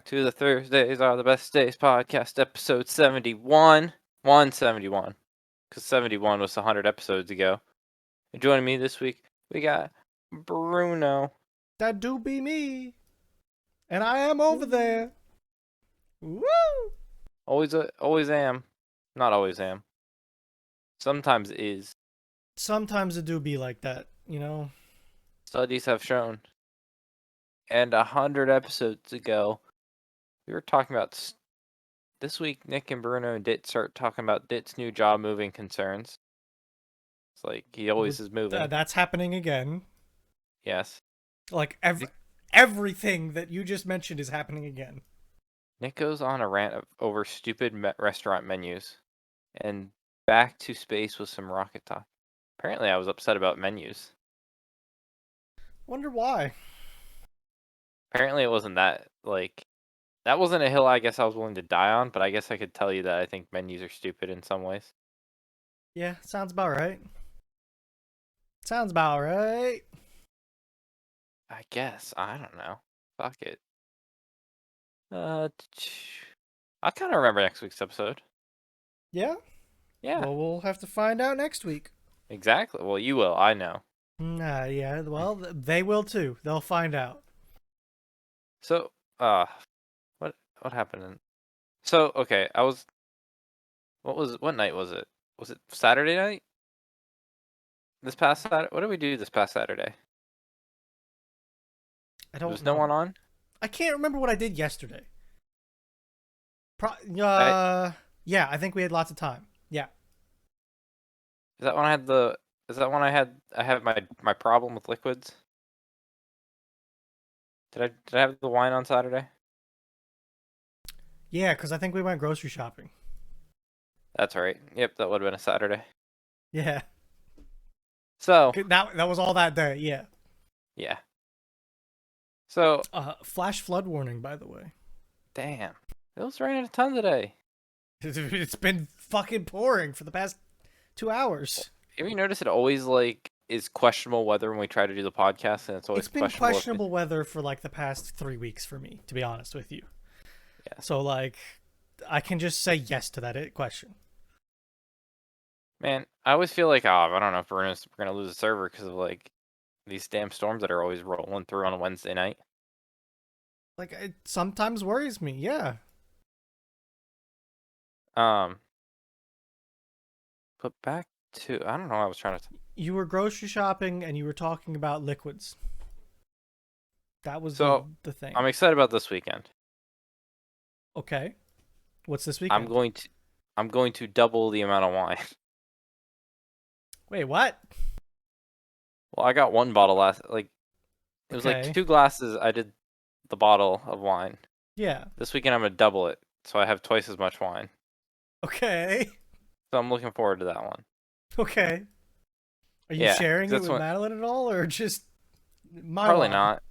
to the Thursdays Are the Best Days podcast, episode 71. 171. Because 71 was 100 episodes ago. And joining me this week, we got Bruno. That do be me. And I am over there. Woo! Always am. Not always am. Sometimes is. Sometimes it do be like that, Studies have shown. And 100 episodes ago, we were talking about... This week, Nick and Bruno did start talking about Dit's new job moving concerns. It's like he always is moving. That's happening again. Yes. Like everything that you just mentioned is happening again. Nick goes on a rant over stupid restaurant menus, and back to space with some rocket talk. Apparently, I was upset about menus. Wonder why. Apparently, it wasn't that, that wasn't a hill I guess I was willing to die on, but I guess I could tell you that I think menus are stupid in some ways. Yeah, sounds about right. Sounds about right. I guess. I don't know. Fuck it. I kind of remember next week's episode. Yeah? Yeah. Well, we'll have to find out next week. Exactly. Well, you will. I know. Yeah, well, they will too. They'll find out. So, what happened? So, okay, what night was it? Was it Saturday night? This past Saturday? What did we do this past Saturday? I There don't was know. no one on? I can't remember what I did yesterday. I, Yeah, I think we had lots of time. Yeah. is that when I had my problem with liquids? Did I have the wine on Saturday? Yeah, because I think we went grocery shopping. That's right. Yep, that would have been a Saturday. Yeah. So, That was all that day, yeah. yeah. So, Flash flood warning, by the way. damn. It was raining a ton today. It's been fucking pouring for the past 2 hours. Have you noticed it always is questionable weather when we try to do the podcast, and it's always It's been questionable weather for like the past 3 weeks for me, to be honest with you. Yeah. So I can just say yes to that question. Man, I always feel like, I don't know if we're gonna lose a server because of these damn storms that are always rolling through on a Wednesday night. It sometimes worries me, yeah. But back to, I don't know what I was trying to. You were grocery shopping and you were talking about liquids. That was So the thing. I'm excited about this weekend. Okay. What's this weekend? I'm going to double the amount of wine. Wait, what? Well, I got one bottle it was Okay. 2 glasses. I did the bottle of wine. Yeah. This weekend I'm gonna double it, so I have twice as much wine. Okay. So I'm looking forward to that one. Okay. Are you sharing it with Madeline at all, or just my Probably wine? not,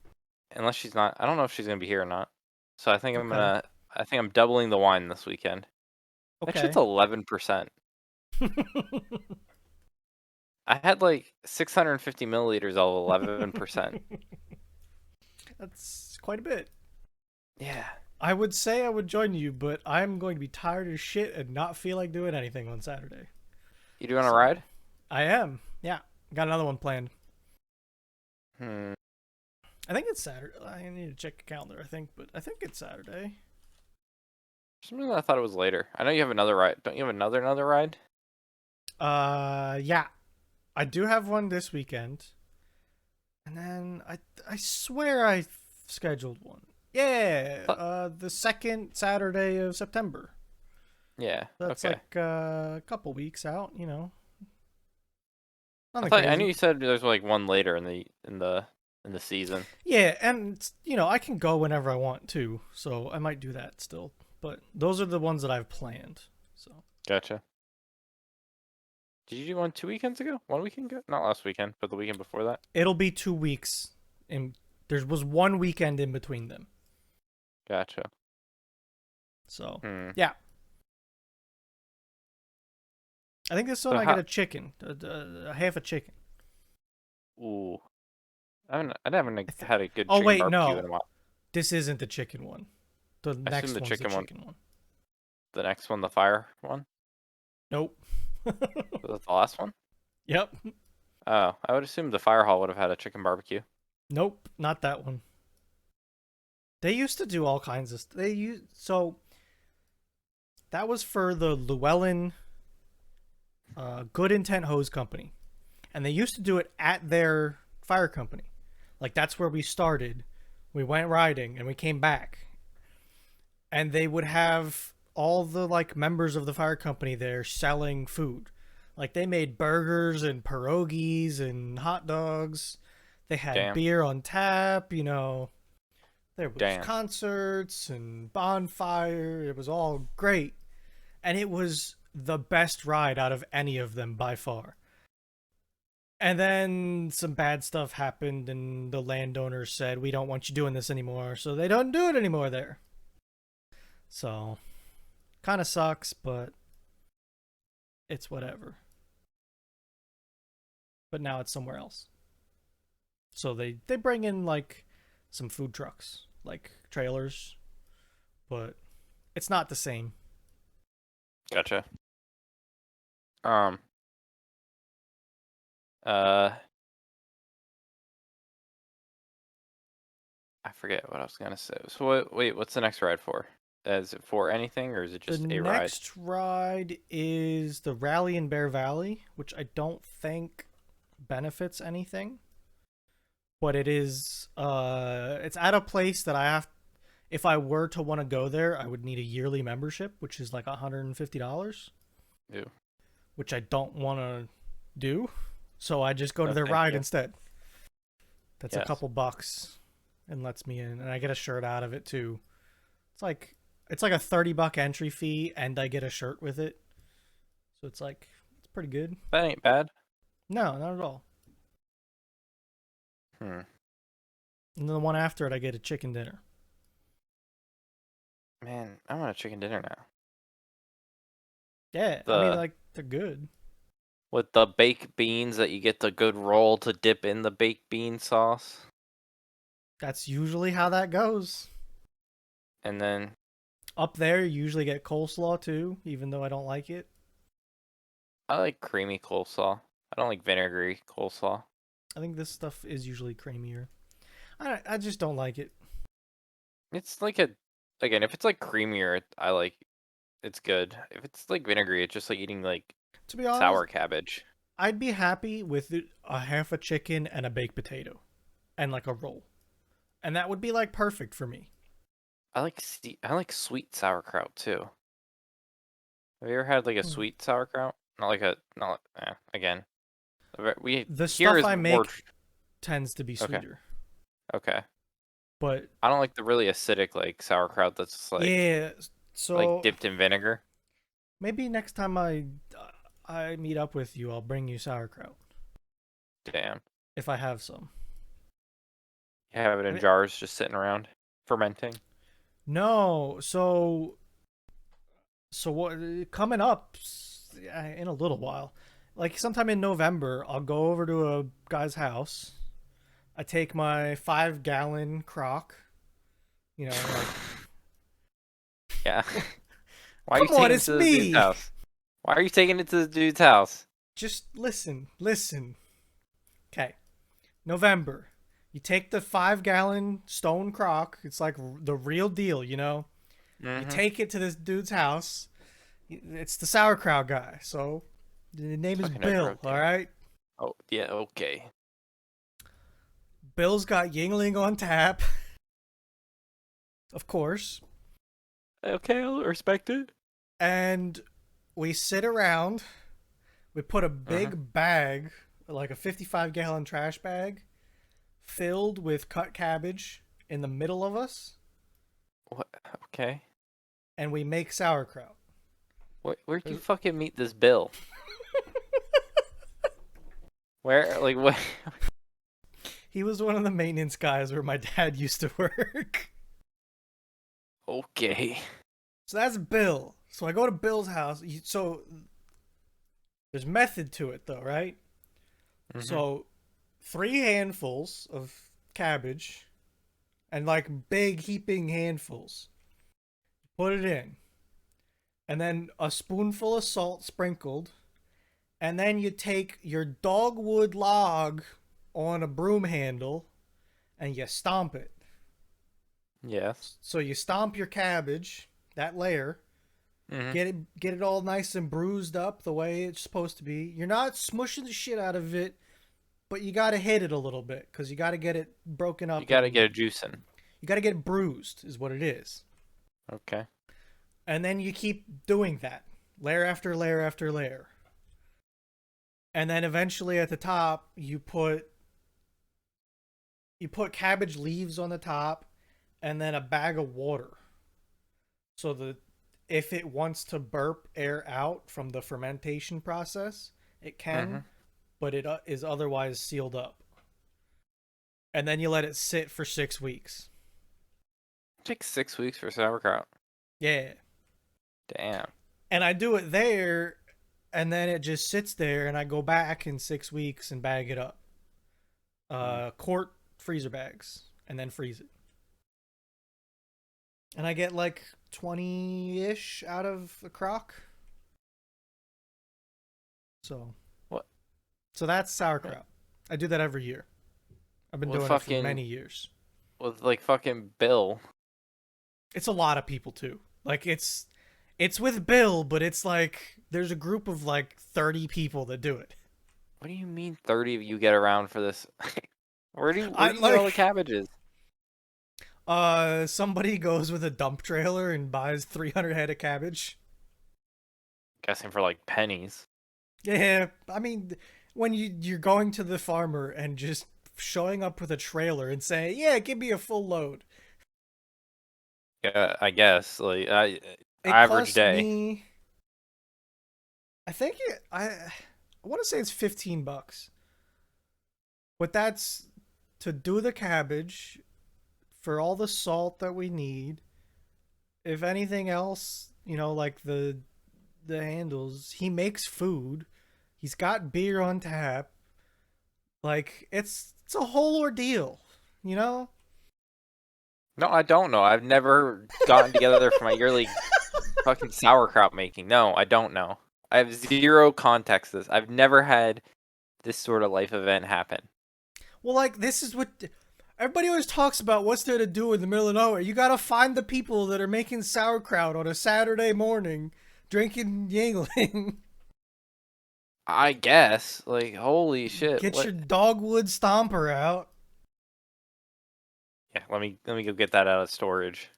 unless she's not. I don't know if she's gonna be here or not. So I think I'm doubling the wine this weekend. Okay. That shit's 11%. I had 650 milliliters of 11%. That's quite a bit. Yeah. I would say I would join you, but I'm going to be tired as shit and not feel like doing anything on Saturday. You doing a ride? I am. Yeah. Got another one planned. I think it's Saturday. I need to check the calendar, I think, but I think it's Saturday. For some reason I thought it was later. I know you have another ride. Don't you have another ride? Yeah. I do have one this weekend. And then I swear I scheduled one. Yeah, the second Saturday of September. Yeah. That's okay. a couple weeks out, I knew you said there's one later in the season. Yeah, and I can go whenever I want to, so I might do that still. But those are the ones that I've planned. So Gotcha. Did you do one 2 weekends ago? 1 weekend ago? Not last weekend, but the weekend before that. it'll be 2 weeks. There was 1 weekend in between them. Gotcha. So yeah. I think this one I get a chicken, a half a chicken. Ooh, I haven't had a good. Oh chicken wait, barbecue in a no, while. this isn't the chicken one. The I assume next the one's the chicken one. chicken one. The next one, the fire one. Nope. Was that the last one? Yep. Oh, I would assume the fire hall would have had a chicken barbecue. Nope, not that one. They used to do all kinds of so that was for the Llewellyn Good Intent Hose Company. And they used to do it at their fire company. Like that's where we started. We went riding and we came back. And they would have all the like members of the fire company there selling food. Like they made burgers and pierogies and hot dogs. They had Damn. beer on tap, you know. There was Damn. concerts and bonfire. It was all great. And it was the best ride out of any of them by far. And then some bad stuff happened, and the landowners said, "We don't want you doing this anymore." So they don't do it anymore there. So, kind of sucks, but it's whatever. But now it's somewhere else. So they bring in like some food trucks, like trailers, but it's not the same. Gotcha. Um. Uh. I forget what I was gonna say. So wait, what's the next ride for? Is it for anything or is it The just a ride? next ride is the Rally in Bear Valley, which I don't think benefits anything. But it is it's at a place that I have, if I were to want to go there, I would need a yearly membership, which is like $150, Ew. which I don't want to do. So I just go to No, their thank ride you. instead. That's a Yes. couple bucks and lets me in, and I get a shirt out of it too. It's like a $30 entry fee and I get a shirt with it. So it's pretty good. That ain't bad. No, not at all. Hmm. And then the one after it I get a chicken dinner. Man, I want a chicken dinner now. Yeah, I mean The like they're good. with the baked beans that you get the good roll to dip in the baked bean sauce, That's usually how that goes. and then Up there, you usually get coleslaw too, even though I don't like it. I like creamy coleslaw. I don't like vinegary coleslaw. I think this stuff is usually creamier. I just don't like it. It's like a again, if it's like creamier, I like it's good. If it's like vinegary, it's just like eating like To be honest, sour cabbage. I'd be happy with a half a chicken and a baked potato and like a roll. And that would be like perfect for me. I like sweet sauerkraut too. Have you ever had like a Hmm. sweet sauerkraut? Not like a not again. We The here stuff is I more make tends to be okay. sweeter. Okay. But I don't like the really acidic like sauerkraut that's just yeah, like so dipped in vinegar. maybe next time I meet up with you, I'll bring you sauerkraut Damn. if I have some. You have it I in mean, jars just sitting around fermenting. no, so what coming up in a little while, like sometime in November, I'll go over to a guy's house. I take my 5 gallon crock, you know, like Yeah. Why are you come on, taking it it's to the dude's me. house? Why are you taking it to the dude's house? Just listen. Okay, November. You take the 5 gallon stone crock. It's like the real deal, you know. You Mm-hmm. take it to this dude's house. It's the sauerkraut guy. So the name is Fucking no Bill. All protein. right. Oh yeah, okay. Bill's got Yingling on tap, of course, Okay, I'll respect it. and we sit around. We put a Mm-hmm. big bag, like a 55-gallon trash bag, filled with cut cabbage in the middle of us, What? Okay. and we make sauerkraut. Where'd you fucking meet this Bill? Where? Like what? He was one of the maintenance guys where my dad used to work. Okay. So that's Bill. So I go to Bill's house. So there's method to it, though, right? Mm-hmm. So 3 handfuls of cabbage and like big heaping handfuls. put it in, and then a spoonful of salt sprinkled, and then you take your dogwood log on a broom handle and you stomp it. Yes. So you stomp your cabbage, that layer, Hmm. get it all nice and bruised up the way it's supposed to be. You're not smushing the shit out of it, but you got to hit it a little bit cuz you got to get it broken You up gotta and get a juicing. you got to get it bruised is what it is. Okay. And then you keep doing that, layer after layer after layer. And then eventually at the top you put cabbage leaves on the top and then a bag of water. So that if it wants to burp air out from the fermentation process, it can, Hmm. but it is otherwise sealed up. And then you let it sit for 6 weeks. Takes 6 weeks for sauerkraut. Yeah. Damn. And I do it there, and then it just sits there, and I go back in 6 weeks and bag it up. Mm. Quart freezer bags, and then freeze it. And I get like 20 ish out of a crock. So, What? so that's sauerkraut. I do that every year. I've been With doing it for fucking many years. with like fucking Bill. It's a lot of people too. Like it's with Bill, but it's like there's a group of like 30 people that do it. What do you mean 30 of you get around for this? Where do you where I do you get all the like cabbages? somebody goes with a dump trailer and buys 300 head of cabbage. Guessing for like pennies. Yeah, I mean when you're going to the farmer and just showing up with a trailer and saying, "Yeah, give me a full load." Yeah, I guess like It average cost day. me I want to say it's $15. But that's to do the cabbage for all the salt that we need. If anything else, like the handles, he makes food. He's got beer on tap. Like it's a whole ordeal, you know? No, I don't know. I've never gotten together for my yearly fucking sauerkraut making. No, I don't know. I have zero context to this. I've never had this sort of life event happen. Well, like this is what everybody always talks about what's there to do in the middle of nowhere. You got to find the people that are making sauerkraut on a Saturday morning, drinking Yingling. I guess. Like, holy shit. Get What? your dogwood stomper out. Yeah, let me go get that out of storage.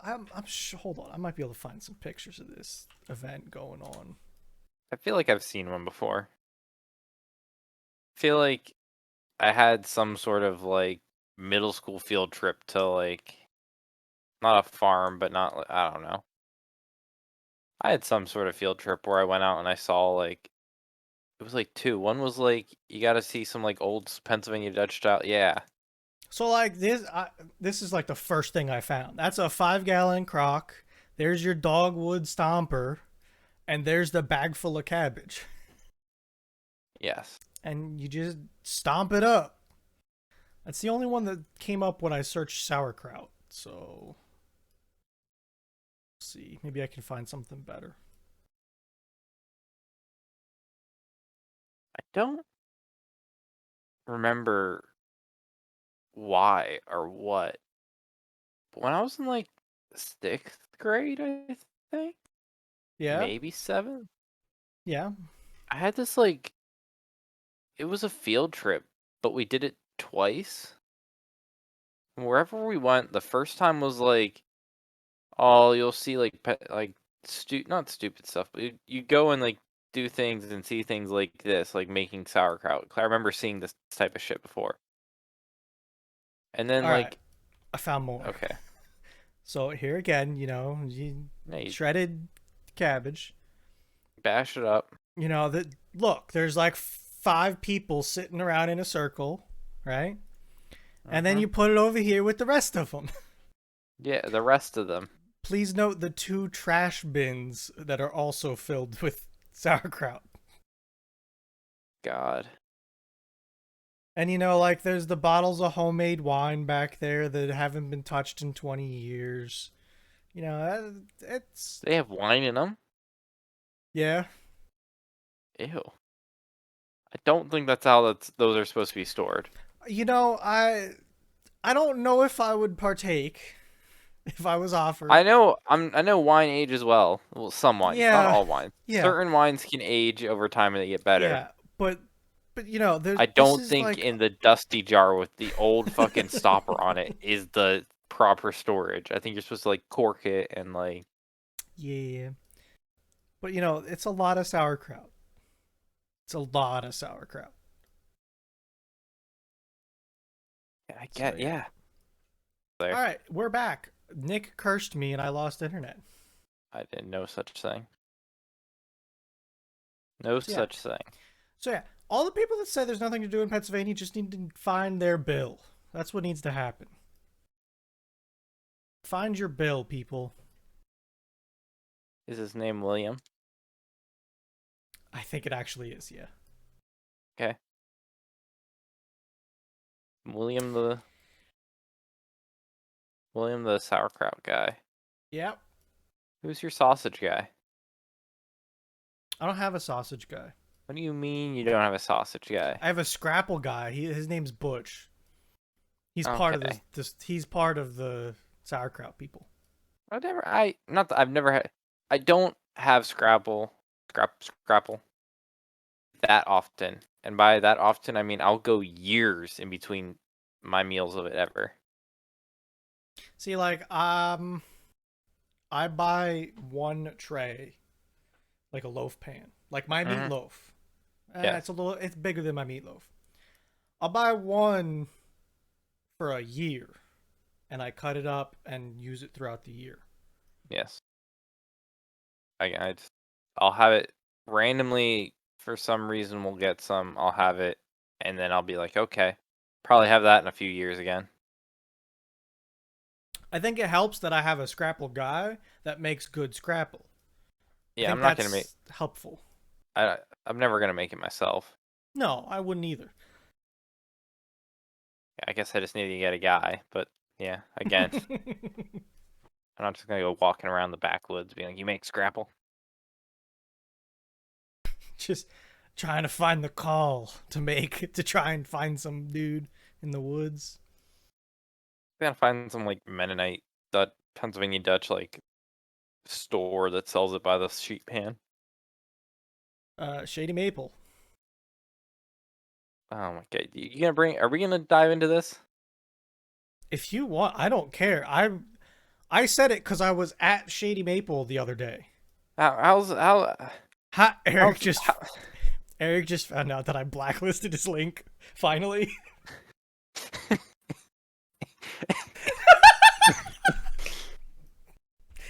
I'm sure, hold on. I might be able to find some pictures of this event going on. I feel like I've seen one before. I feel like I had some sort of like middle school field trip to like not a farm, but not I don't know. I had some sort of field trip where I went out and I saw like it was like two. One was like you got to see some like old Pennsylvania Dutch style. Yeah. So like this is like the first thing I found. That's a 5 gallon crock. There's your dogwood stomper, and there's the bag full of cabbage. Yes. And you just stomp it up. That's the only one that came up when I searched sauerkraut. So let's see, maybe I can find something better. I don't remember why or what. But when I was in like sixth grade, I think Yeah, maybe seventh, yeah. I had this like it was a field trip, but we did it twice. Wherever we went, the first time was like, oh, you'll see like like not stupid stuff, but you go and like do things and see things like this, like making sauerkraut. I remember seeing this type of shit before. And then All right, like, I found more. okay, So here again, yeah, you shredded cabbage. bash it up. That look, there's like 5 people sitting around in a circle, right? And then Hmm. you put it over here with the rest of them. Yeah, the rest of them. Please note the 2 trash bins that are also filled with sauerkraut. God. And like there's the bottles of homemade wine back there that haven't been touched in 20 years. You know, it's They have wine in them? yeah. Ew. I don't think that's how those are supposed to be stored. You know, I don't know if I would partake if I was offered. I know wine ages well. Well, some wines, not Yeah, all wines. yeah, Certain wines can age over time and they get better. yeah. But you know, I this don't is think like in the dusty jar with the old fucking stopper on it is the proper storage. I think you're supposed to like cork it and like yeah. But you know, it's a lot of sauerkraut. It's a lot of sauerkraut. I So get yeah. yeah. All There. right, we're back. Nick cursed me and I lost internet. I didn't know such thing. No So yeah. such thing. So yeah, all the people that say there's nothing to do in Pennsylvania just need to find their bill. That's what needs to happen. Find your bill, people. Is his name William? I think it actually is, yeah. Okay. William the sauerkraut guy. Yep. Who's your sausage guy? I don't have a sausage guy. What do you mean you don't have a sausage guy? I have a scrapple guy. His name's Butch. He's part of Okay. this. He's part of the sauerkraut people. Not that I've never had. I don't have Scrapple that often, and by that often I mean I'll go years in between my meals of it ever. See, like, I buy one tray, like a loaf pan, like my Hmm. meatloaf. Yes. It's bigger than my meatloaf. I'll buy one for a year, and I cut it up and use it throughout the year. Yes. I'll have it randomly for some reason. We'll get some. I'll have it, and then I'll be like, okay, probably have that in a few years again. I think it helps that I have a scrapple guy that makes good scrapple. I Yeah, think I'm not gonna make. that's helpful. I'm never gonna make it myself. No, I wouldn't either. Yeah, I guess I just need to get a guy, but yeah, again, I'm not just gonna go walking around the backwoods being like, "You make Scrapple." Just trying to find the call to make to try and find some dude in the woods. Gotta find some like Mennonite Pennsylvania Dutch like store that sells it by the sheet pan. Shady Maple. Oh my god, you gonna bring? Are we gonna dive into this? If you want, I don't care. I said it because I was at Shady Maple the other day. How Ha, how's how, Eric just found out that I blacklisted his link. Finally,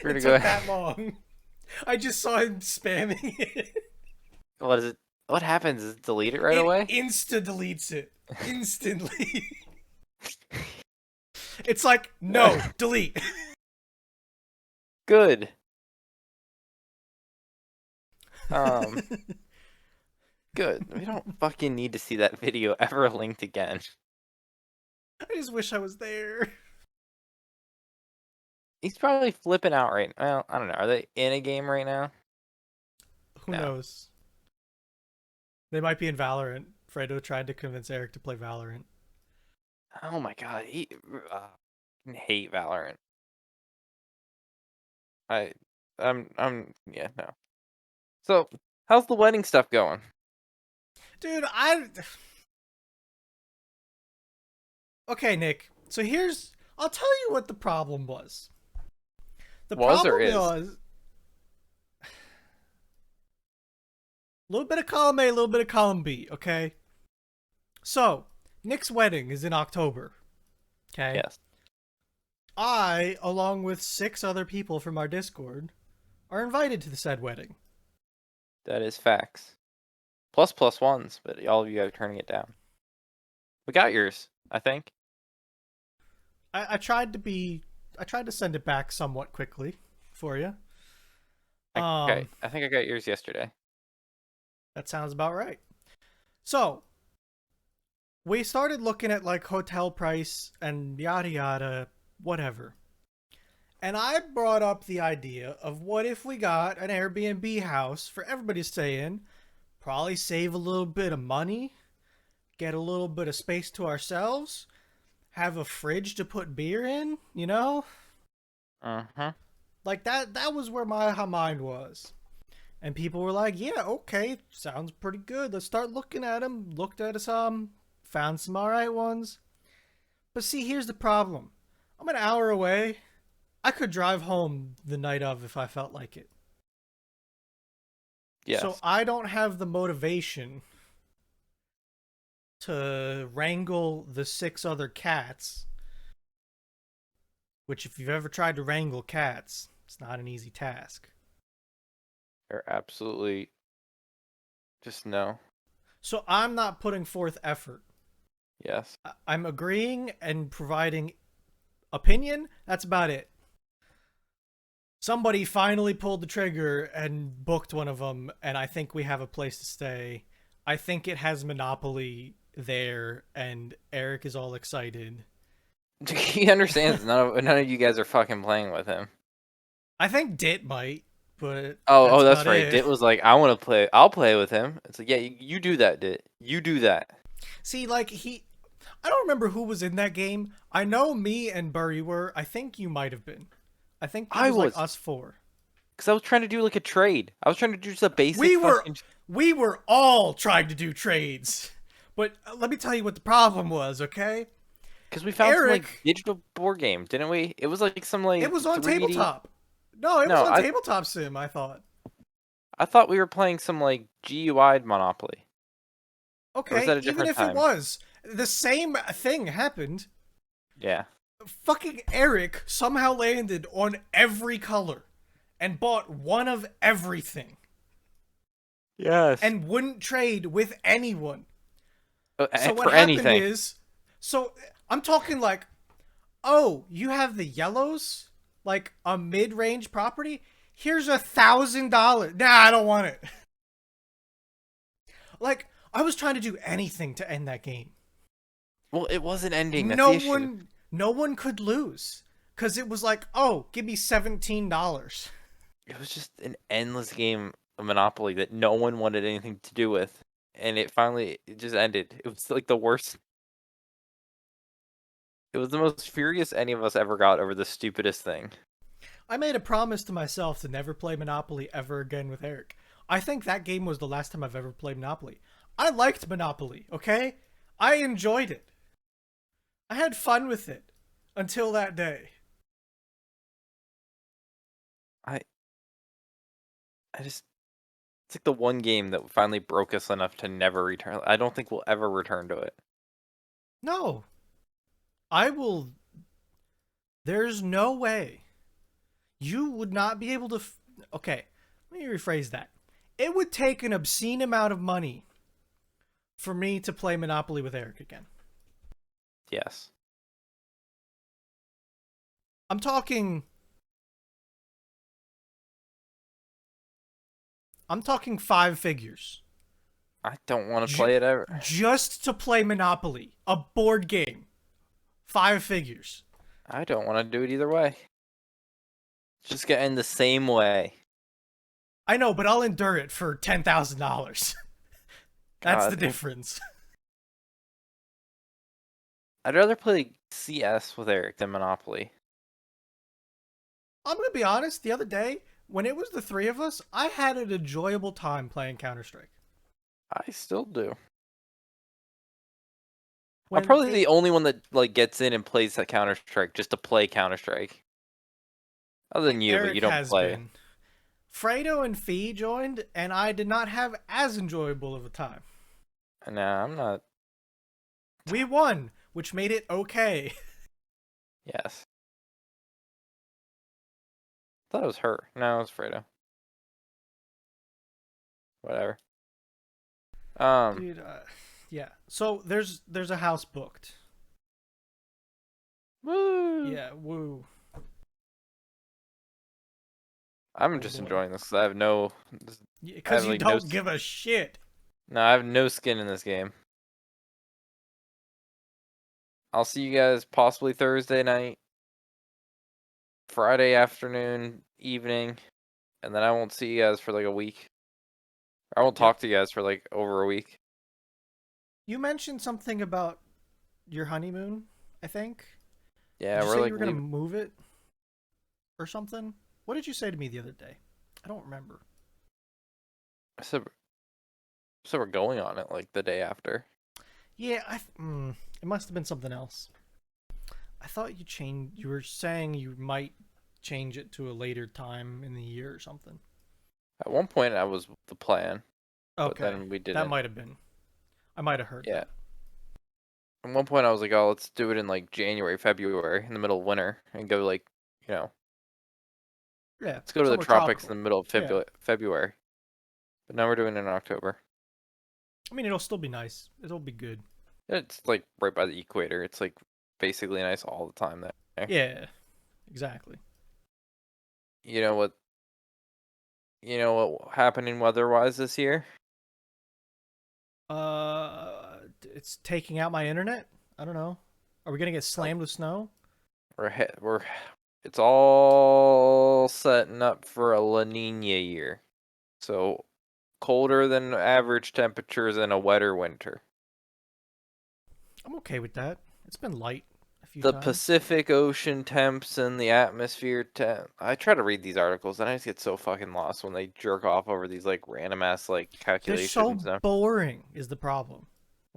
we're it gonna go took ahead. that long. I just saw him spamming it. What is it? What happens? Is it delete it right It away? insta deletes it instantly. It's like no delete. Good. Um, good. We don't fucking need to see that video ever linked again. I just wish I was there. He's probably flipping out right now. Well, I don't know. Are they in a game right now? Who No. knows? They might be in Valorant. Fredo tried to convince Eric to play Valorant. Oh my god, I hate Valorant. I, yeah, no. So, how's the wedding stuff going? Dude, okay, Nick. So I'll tell you what the problem was. The Was or problem is? was a little bit of column A, a little bit of column B, okay? So, Nick's wedding is in October, okay? Yes, I, along with 6 other people from our Discord, are invited to the said wedding. that is facts. Plus ones, but all of you are turning it down. We got yours, I think. I tried to send it back somewhat quickly for you. Okay, I think I got yours yesterday. That sounds about right. So, we started looking at like hotel price and yada yada, whatever. And I brought up the idea of what if we got an Airbnb house for everybody to stay in, probably save a little bit of money, get a little bit of space to ourselves, have a fridge to put beer in, you know? Uh-huh. Like that was where my mind was. And people were like, "Yeah, okay, sounds pretty good. Let's start looking at them." Looked at some, found some all right ones. But see, here's the problem. I'm an hour away. I could drive home the night of if I felt like it. So Yes. I don't have the motivation to wrangle the 6 other cats, which if you've ever tried to wrangle cats, it's not an easy task. They're absolutely just no. So I'm not putting forth effort. Yes. I'm agreeing and providing opinion. That's about it. Somebody finally pulled the trigger and booked one of them, and I think we have a place to stay. I think it has Monopoly there, and Eric is all excited. He understands none of you guys are fucking playing with him. I think Dit might, but Oh, that's that's about right. it. Dit was like, I want to play. I'll play with him. It's like, yeah, you do that, Dit. You do that. See, like, I don't remember who was in that game. I know me and Burry were. I think you might have been. I think it I was like was, us four. because I was trying to do like a trade. I was trying to do just a basic We were fucking. we were all trying to do trades. But let me tell you what the problem was, okay? Because we found some like Eric, digital board game, didn't we? It was like some it like was on 3D. tabletop. No, it was No, on I tabletop sim, I thought. I thought we were playing some like GUI Monopoly, or was Okay, that a even different if it time? was, the same thing happened. Yeah. Fucking Eric somehow landed on every color and bought one of everything Yes. and wouldn't trade with anyone. So what For happened anything. is, so I'm talking like, oh, you have the yellows, like a mid-range property. Here's $1,000. Nah, I don't want it. Like I was trying to do anything to end that game. Well, it wasn't ending. That's No the issue. one, no one could lose because it was like, oh, give me $17. It was just an endless game of Monopoly that no one wanted anything to do with, and it just ended. It was like the worst. It was the most furious any of us ever got over the stupidest thing. I made a promise to myself to never play Monopoly ever again with Eric. I think that game was the last time I've ever played Monopoly. I liked Monopoly, okay? I enjoyed it. I had fun with it until that day. I I just it's like the one game that finally broke us enough to never return. I don't think we'll ever return to it. No, I will. There's no way. You would not be able to. Okay, let me rephrase that. It would take an obscene amount of money for me to play Monopoly with Eric again. Yes. I'm talking. I'm talking 5 figures. I don't want to J- play it ever. just to play Monopoly, a board game. 5 figures. I don't want to do it either way. It's just gonna end the same way. I know, but I'll endure it for $10,000. That's the God. difference. I'd rather play CS with Eric than Monopoly. I'm gonna be honest. The other day, when it was the three of us, I had an enjoyable time playing Counter Strike. I still do. I'm When probably it the only one that like gets in and plays that Counter Strike just to play Counter Strike. Other than you, but you Eric don't has play. been, Fredo and Fee joined, and I did not have as enjoyable of a time. Nah, I'm not. We won, which made it okay. Yes. Thought it was her. No, it was Fredo. Whatever. Dude, yeah. So there's a house booked. Woo! Yeah, woo. I'm Oh just boy. enjoying this because I have no. I Because have you like no. don't give a shit. No, I have no skin in this game. I'll see you guys possibly Thursday night. Friday afternoon, evening, and then I won't see you guys for like a week. I won't Yep. talk to you guys for like over a week. You mentioned something about your honeymoon, I think. Did Yeah, you we're say you like were gonna leaving. move it or something? What did you say to me the other day? I don't remember. I said, so we're going on it like the day after. Yeah, it must have been something else. I thought you changed. You were saying you might change it to a later time in the year or something. At one point, that was the plan, but Okay, then we that didn't. might have been. I might have heard Yeah. that. At one point, I was like, oh, let's do it in like January, February, in the middle of winter, and go like, you know, Yeah, let's go to the somewhere tropics in tropical. the middle of Yeah, February. But now we're doing it in October. I mean it'll still be nice. It'll be good. It's like right by the equator. It's like basically nice all the time there. Yeah, exactly. You know what? You know what happening weather-wise this year? It's taking out my internet. I don't know. Are we gonna get Oh, slammed with snow? we're it's all setting up for a La Nina year. So colder than average temperatures and a wetter winter. I'm okay with that. It's been light a few The times. Pacific Ocean temps and the atmosphere temp. I try to read these articles and I just get so fucking lost when they jerk off over these like random ass like They're calculations. so boring. Is the problem?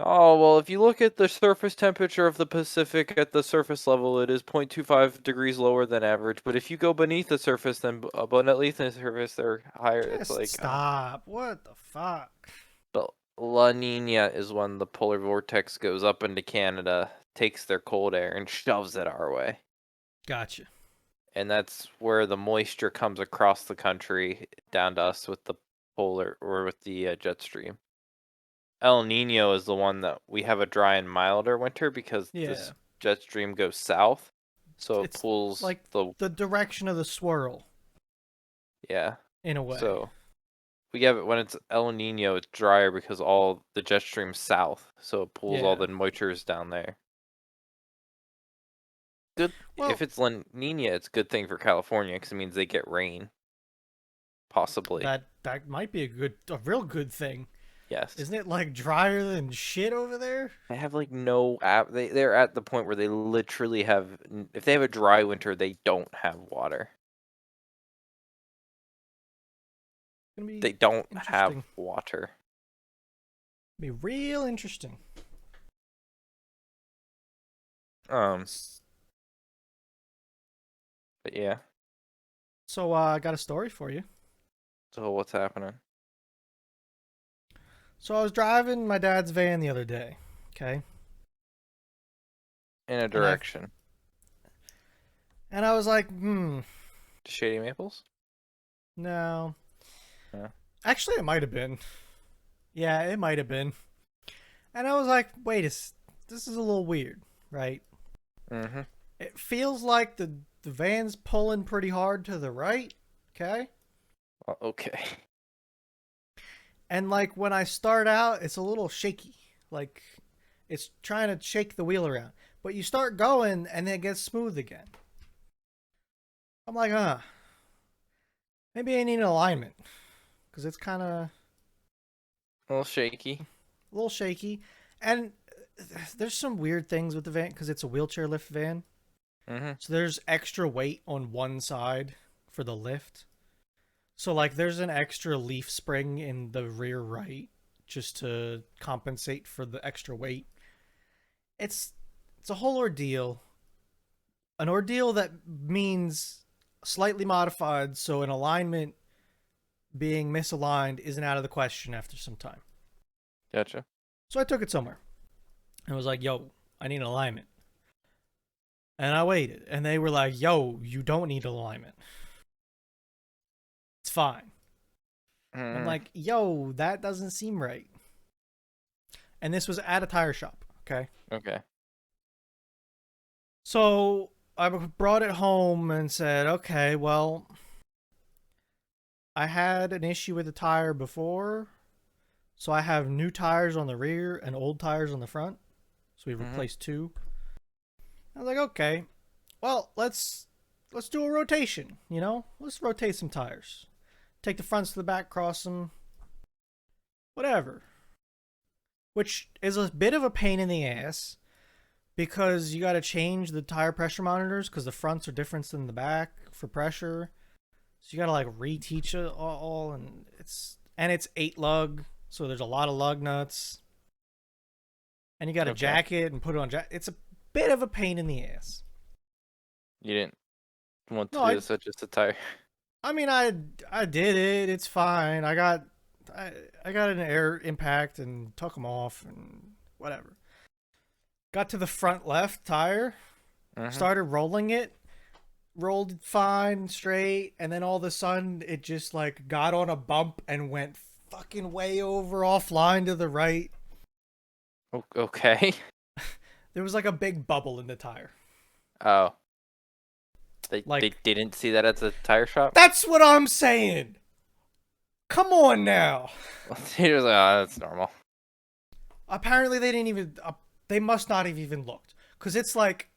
Oh, well, if you look at the surface temperature of the Pacific at the surface level, it is 0.25 degrees lower than average. But if you go beneath the surface, then beneath the surface, they're higher. It's Just like, stop. What the fuck? but La Nina is when the polar vortex goes up into Canada, takes their cold air, and shoves it our way. Gotcha. And that's where the moisture comes across the country down to us with the polar or with the jet stream. El Nino is the one that we have a dry and milder winter because Yeah. this jet stream goes south, so it It's pulls like the the direction of the swirl yeah. in a way. So we have it when it's El Nino, it's drier because all the jet stream's south, so it pulls all Yeah. the moistures down there. Good if Well, it's La Nina, it's a good thing for California because it means they get rain, possibly. that might be a real good thing. Yes. Isn't it like drier than shit over there? They have like no app. They're at the point where they literally have. If they have a dry winter, they don't have water. It's gonna be They don't have interesting. water. Be real interesting. Um, but yeah. So I got a story for you. So what's happening? So I was driving my dad's van the other day. Okay. In a And I direction. and I was like, To Shady Maples? no. Yeah. Actually, it might have been. Yeah, it might have been. And I was like, this is a little weird, right? Mm-hmm. It feels like the van's pulling pretty hard to the right, okay? Okay. And like when I start out, it's a little shaky. Like it's trying to shake the wheel around. But you start going and then it gets smooth again. I'm like, maybe I need an alignment because it's kind of A little shaky. a little shaky. And there's some weird things with the van because it's a wheelchair lift van. Mm-hmm. So there's extra weight on one side for the lift. So like there's an extra leaf spring in the rear right just to compensate for the extra weight. It's it's a whole ordeal. An ordeal that means slightly modified so an alignment being misaligned isn't out of the question after some time. Gotcha. So I took it somewhere and was like, "Yo, I need an alignment." And I waited and they were like, "Yo, you don't need alignment. It's fine." And I'm Mm-hmm. like, "Yo, that doesn't seem right." And this was at a tire shop, okay? Okay. So I brought it home and said, okay, well, I had an issue with the tire before. So I have new tires on the rear and old tires on the front. So we Mm-hmm. replaced two. I was like, okay, well, let's let's do a rotation. Let's rotate some tires. Take the fronts to the back, cross them, whatever. Which is a bit of a pain in the ass because you got to change the tire pressure monitors because the fronts are different than the back for pressure. So you got to like reteach it all, and it's 8 lug, so there's a lot of lug nuts. And you got to Okay. jack it and put it on jack. It's a bit of a pain in the ass. You didn't want to No, do I this with just a tire. I mean I did it. It's fine. I got an air impact and took them off and whatever. Got to the front left tire, Mm-hmm. started rolling it, rolled fine, straight, and then all of a sudden it just like got on a bump and went fucking way over offline to the right. Okay. There was like a big bubble in the tire. Oh, they Like, didn't see that at the tire shop. that's what I'm saying. Come on now. He was like, "Oh, that's normal." Apparently they didn't even they must not have even looked cuz it's like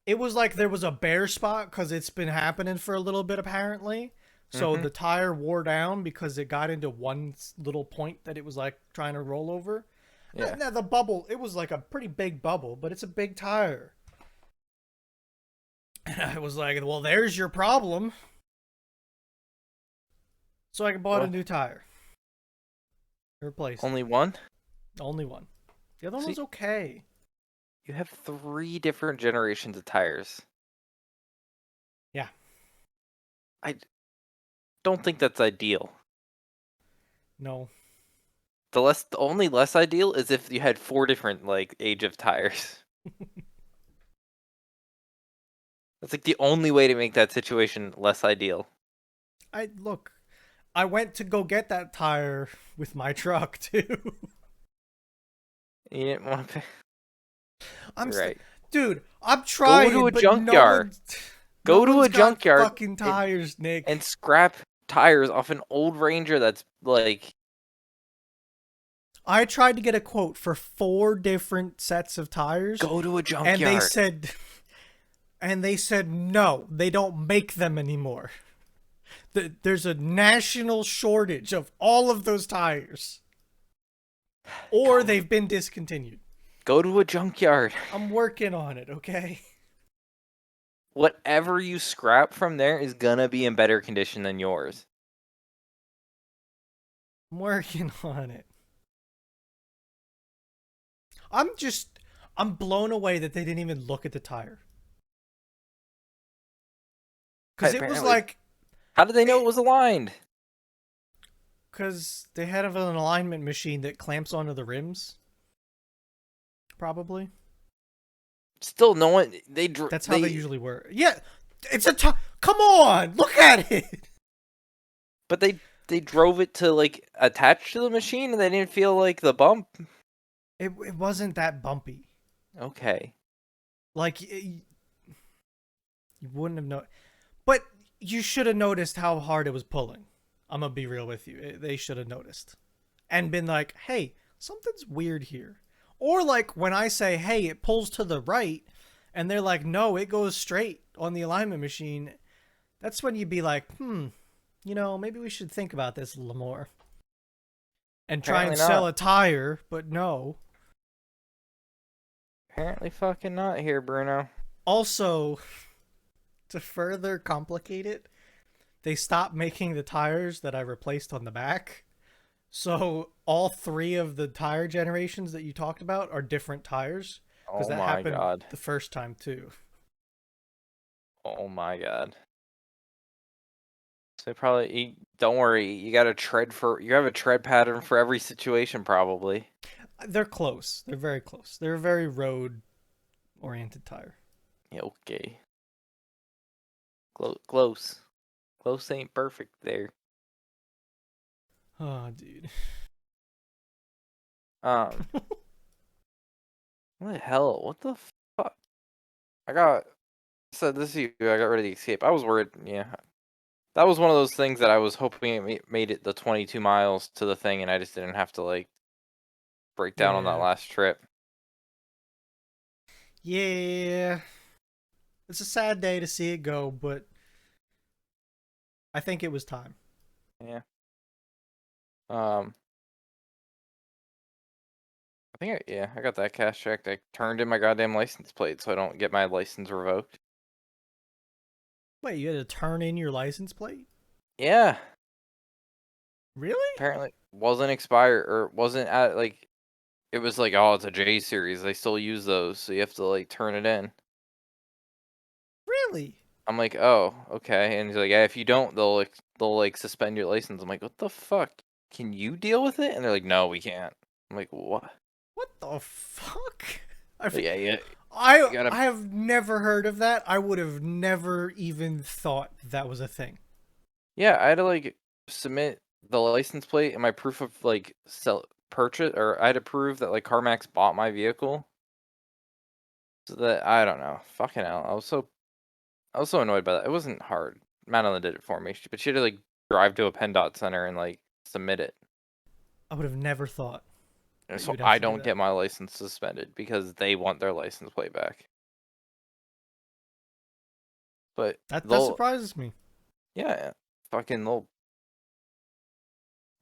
it was like there was a bare spot cuz it's been happening for a little bit apparently. So Mm-hmm. the tire wore down because it got into one little point that it was like trying to roll over. Yeah. Now the bubble, it was like a pretty big bubble, but it's a big tire. And I was like, well, there's your problem. So I bought a What? new tire. Replaced it. Only one? Only one. The other one See, was okay. you have 3 different generations of tires. Yeah. I don't think that's ideal. No. The only less ideal is if you had 4 different like age of tires. That's like the only way to make that situation less ideal. I went to go get that tire with my truck too. You didn't want to pay. I'm You're st- right. Dude, I'm Go to trying, a but junkyard. no Go to one's a got junkyard fucking and tires, and Nick. scrap tires off an old Ranger that's like I tried to get a quote for 4 different sets of tires go to a and they junkyard. said no, they don't make them anymore. There's a national shortage of all of those tires, or Go they've been discontinued. go to a junkyard. I'm working on it, okay? Whatever you scrap from there is gonna be in better condition than yours. I'm working on it. I'm blown away that they didn't even look at the tire. Cuz it was Apparently, like how did they know it it was aligned? cuz they had an alignment machine that clamps onto the rims, probably. Still, no one That's how they they usually work. Yeah, come on, look at it. but they drove it to like attach to the machine and they didn't feel like the bump. It wasn't that bumpy. Okay. Like you wouldn't have known, but you should have noticed how hard it was pulling. I'm gonna be real with you. They should have noticed and been like, "Hey, something's weird here." Or like when I say, "Hey, it pulls to the right," and they're like, "No, it goes straight on the alignment machine." That's when you'd be like, maybe we should think about this a little more and try and Apparently sell not. a tire." But no. Apparently fucking not here, Bruno. Also, to further complicate it, they stopped making the tires that I replaced on the back. So all 3 of the tire generations that you talked about are different tires because Oh that my happened god. the first time too. Oh my god. So don't worry, you have a tread pattern for every situation probably. They're close. They're very close. They're a very road oriented tire. Yeah, okay. Close. Close ain't perfect there. Oh, dude. Um, what the hell? What the fuck? I got said this to you. I got rid of the escape. I was worried. Yeah, that was one of those things that I was hoping made it the 22 miles to the thing, and I just didn't have to like break down on that Yeah. last trip. Yeah. It's a sad day to see it go, but I think it was time. Yeah. Um, I got that cash checked. I turned in my goddamn license plate so I don't get my license revoked. Wait, you had to turn in your license plate? Yeah, Really? apparently wasn't expired or wasn't at like it was like, oh, it's a J series. They still use those, so you have to like turn it in. Really? I'm like, oh, okay. And he's like, yeah, if you don't, they'll like suspend your license. I'm like, what the fuck? Can you deal with it? And they're like, no, we can't. I'm like, what? What the fuck? I Like, fe- yeah, yeah, I you gotta. I have never heard of that. I would have never even thought that was a thing. Yeah, I had to like submit the license plate and my proof of like sell purchase, or I had to prove that like CarMax bought my vehicle. So that I don't know, fucking hell. I was so annoyed by that. It wasn't hard. Madeline did it for me, but she had to like drive to a PennDOT center and like submit it. I would have never thought And that you so would have I to do don't that. get my license suspended because they want their license plate back. But That they'll, surprises me. yeah, fucking they'll.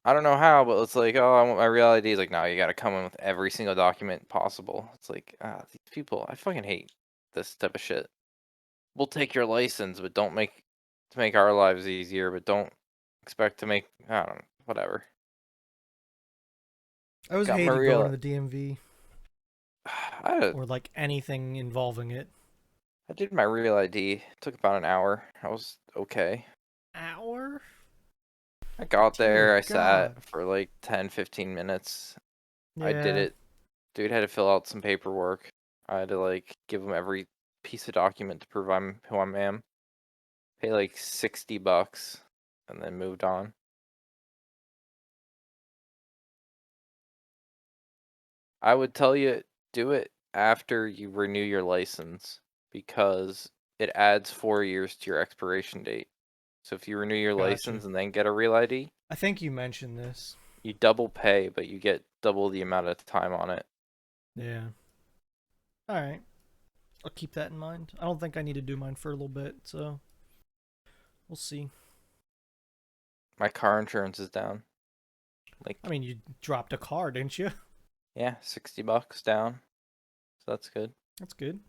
I don't know how, but it's like, oh, I want my real ID. It's like, no, you got to come in with every single document possible. It's like, these people, I fucking hate this type of shit. We'll take your license, but don't make to make our lives easier, but don't expect to make, I don't know, whatever. I always Got my hated going to real, the DMV I or like anything involving it. I did my real ID. It took about an hour. I was okay. Hour? I got Dear there. I sat God. for like 10, 15 minutes. I did Yeah. it. Dude had to fill out some paperwork. I had to like give him every piece of document to prove I'm who I am. Pay like $60 and then moved on. I would tell you do it after you renew your license because it adds 4 years to your expiration date. So if you renew your Gotcha. license and then get a real ID, I think you mentioned this. you double pay, but you get double the amount of time on it. Yeah. All right. I'll keep that in mind. I don't think I need to do mine for a little bit, so we'll see. My car insurance is down. I Like, mean, you dropped a car, didn't you? yeah, $60 down. So that's good. That's good.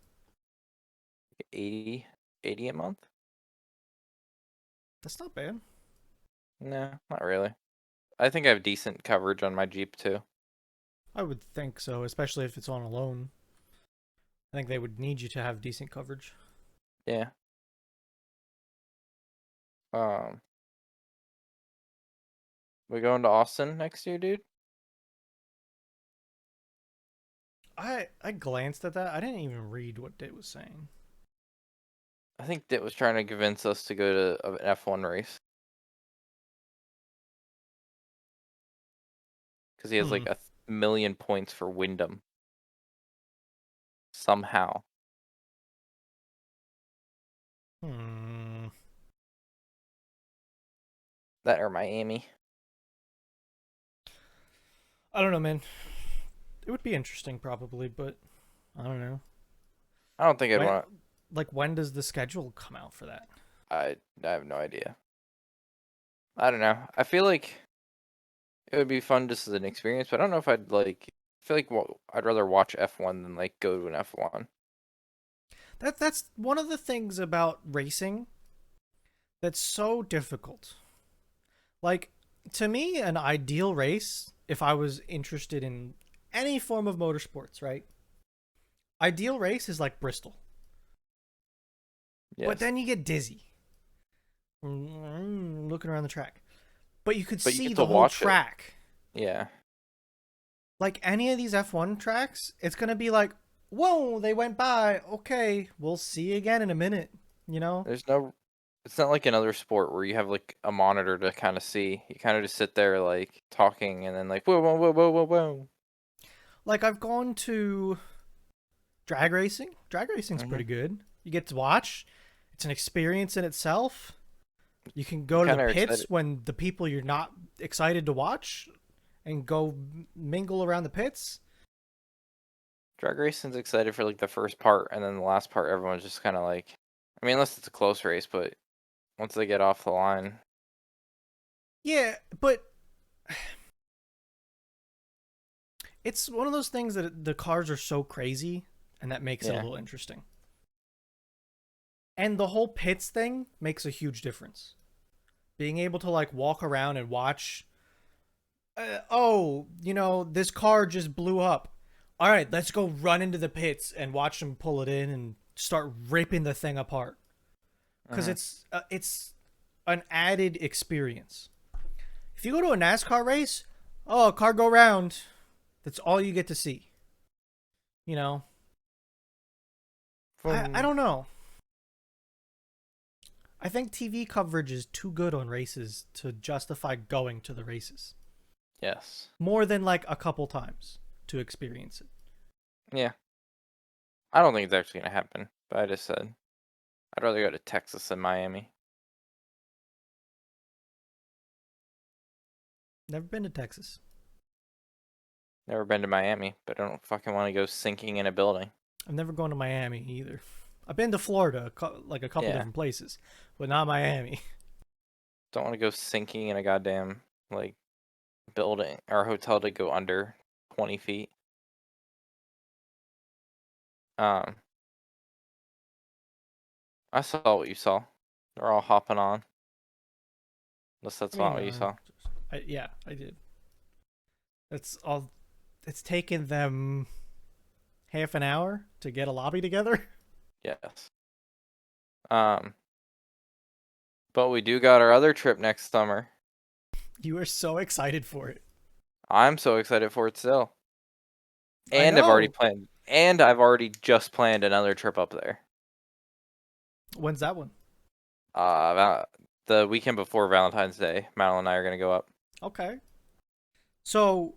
80, 80 a month? That's not bad. No, not really. I think I have decent coverage on my Jeep too. I would think so, especially if it's on a loan. I think they would need you to have decent coverage. Yeah. Um, we going to Austin next year, dude? I glanced at that. I didn't even read what it was saying. I think Dit was trying to convince us to go to an F1 race because he has Hmm. like a million points for Wyndham somehow. Hmm. That or Miami. I don't know, man. It would be interesting, probably, but I don't know. I don't think I'd When, want. like, when does the schedule come out for that? I have no idea. I don't know. I feel like it would be fun just as an experience, but I don't know if I'd like. I feel like I'd rather watch F1 than like go to an F1. That's one of the things about racing that's so difficult. Like, to me, an ideal race, if I was interested in any form of motorsports, right? Ideal race is like Bristol. But Yes, then you get dizzy looking around the track. But you could but you see get to the whole watch it. track. Yeah, Like any of these F1 tracks, it's going to be like, whoa, they went by. Okay, we'll see you again in a minute. You know? there's no. It's not like another sport where you have like a monitor to kind of see. You kind of just sit there like talking and then like whoa whoa whoa whoa whoa whoa. Like, I've gone to drag racing. Drag racing's Hmm. pretty good. You get to watch, it's an experience in itself. You can You go to the kind of are pits excited. when the people you're not excited to watch and go mingle around the pits. Drag racing's excited for like the first part, and then the last part, everyone's just kind of like I mean, unless it's a close race, but once they get off the line, Yeah, but it's one of those things that the cars are so crazy, and that makes it a yeah. little interesting. And the whole pits thing makes a huge difference. Being able to like walk around and watch, oh, this car just blew up. All right, let's go run into the pits and watch them pull it in and start ripping the thing apart. Because Hmm. it's an added experience. If you go to a NASCAR race, oh, car go round. That's all you get to see. You know, I From don't know. I think TV coverage is too good on races to justify going to the races yes, more than like a couple times to experience it. yeah. I don't think it's actually gonna happen. But I just said I'd rather go to Texas than Miami. Never been to Texas. Never been to Miami, but I don't fucking want to go sinking in a building. I've never gone to Miami either. I've been to Florida, like a couple Yeah, different places, but not Miami. don't want to go sinking in a goddamn like building or hotel to go under 20 feet. Um, I saw what you saw. They're all hopping on. Unless I that's not mean, what you saw. yeah, I did. That's all. It's taken them half an hour to get a lobby together. Yes. Um, but we do got our other trip next summer. You are so excited for it. I'm so excited for it still. I And know. I've already just planned another trip up there. When's that one? The weekend before Valentine's Day, Madeline and I are gonna go up. Okay. So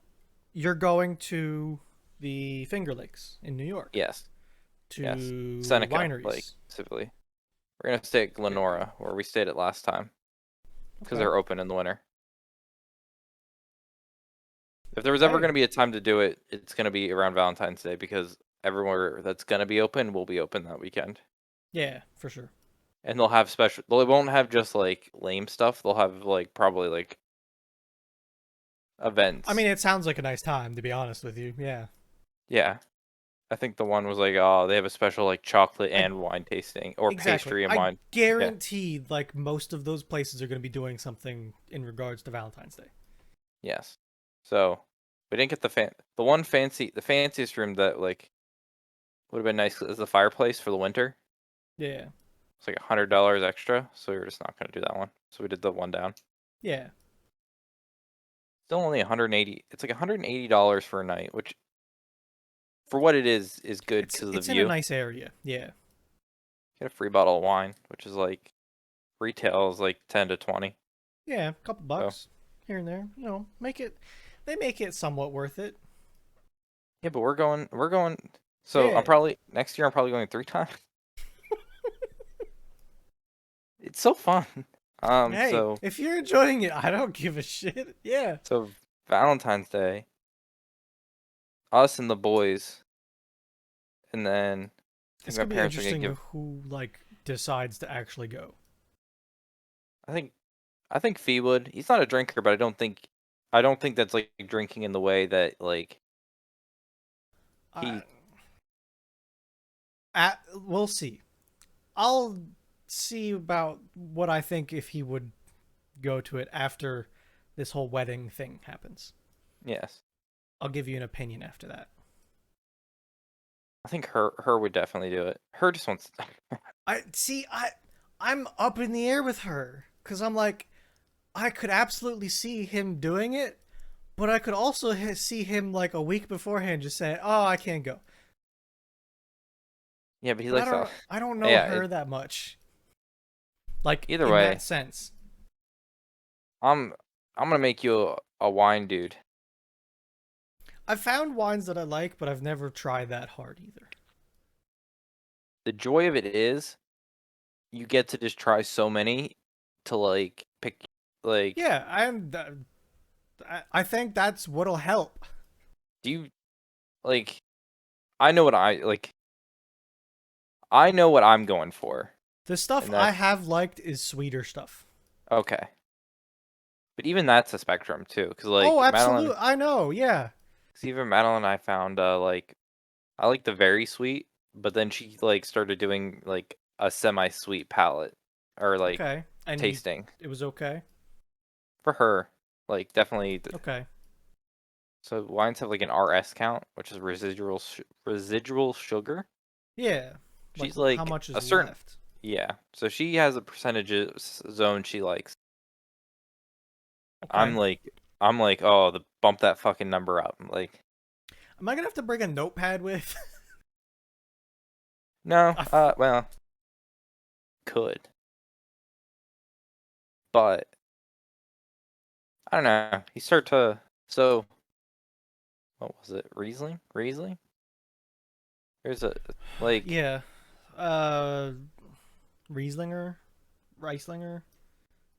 you're going to the Finger Lakes in New York Yes, yes. to Seneca, like wineries. specifically. We're gonna stay at Glenora, where we stayed at last time, because Okay. they're open in the winter. If there was ever Hey. gonna be a time to do it, it's gonna be around Valentine's Day because everywhere that's gonna be open will be open that weekend. Yeah, for sure. And they'll have special. They won't have just like lame stuff. They'll have like probably like I mean, events. it sounds like a nice time, to be honest with you. Yeah. Yeah, I think the one was like, oh, they have a special like chocolate I and wine tasting or exactly. pastry and I wine. Yeah. guarantee like most of those places are going to be doing something in regards to Valentine's Day. Yes. So we didn't get the fanciest room that like would have been nice is the fireplace for the winter. Yeah. It's like $100 extra, so we were just not gonna do that one. So we did the one down. Yeah. Still only 180. It's like $180 for a night, which for what it is good It's because of the it's in a view. nice area. Yeah. Get a free bottle of wine, which is like retail is like 10 to 20. Yeah, a couple So bucks here and there. Make it they make it somewhat worth it. yeah, but we're going. So Yeah. next year I'm probably going 3 times. It's so fun. Um, Hey, so if you're enjoying it, I don't give a shit. Yeah. so Valentine's Day, us and the boys, and then I think It's my going to be parents are gonna interesting give. who like decides to actually go. I think I think Fee would. He's not a drinker, but I don't think that's like drinking in the way that like I he. we'll see. I'll see about what I think if he would go to it after this whole wedding thing happens. Yes, I'll give you an opinion after that. I think her would definitely do it. Her just wants. I'm up in the air with her cuz I'm like I could absolutely see him doing it, but I could also see him like a week beforehand just saying, "Oh, I can't go." Yeah, but he But likes that. I don't know Yeah. her that much. Like Either in that way, sense. I'm I'm gonna make you a wine dude. I've found wines that I like, but I've never tried that hard either. The joy of it is you get to just try so many to like pick like Yeah, I think that's what'll help. do you like I know what I like I know what I'm going for. The stuff and I that's have liked is sweeter stuff. okay. But even that's a spectrum too, because Oh, like Madeline, absolutely. I know. Yeah. cause even Madeline, I found like I like the very sweet, but then she like started doing like a semi-sweet palette or like Okay. And tasting it was okay. for her. Like definitely, Okay. so wines have like an RS count, which is residual sugar. Yeah. Like She's how like much a is certain left? yeah. So she has a percentages zone she likes. Okay. I'm like oh, the bump that fucking number up. Like Am I gonna have to bring a notepad with? no, I well, could, but I don't know. You start to so what was it? Riesling? Riesling? There's a like yeah. Uh, Rieslinger, Reislinger.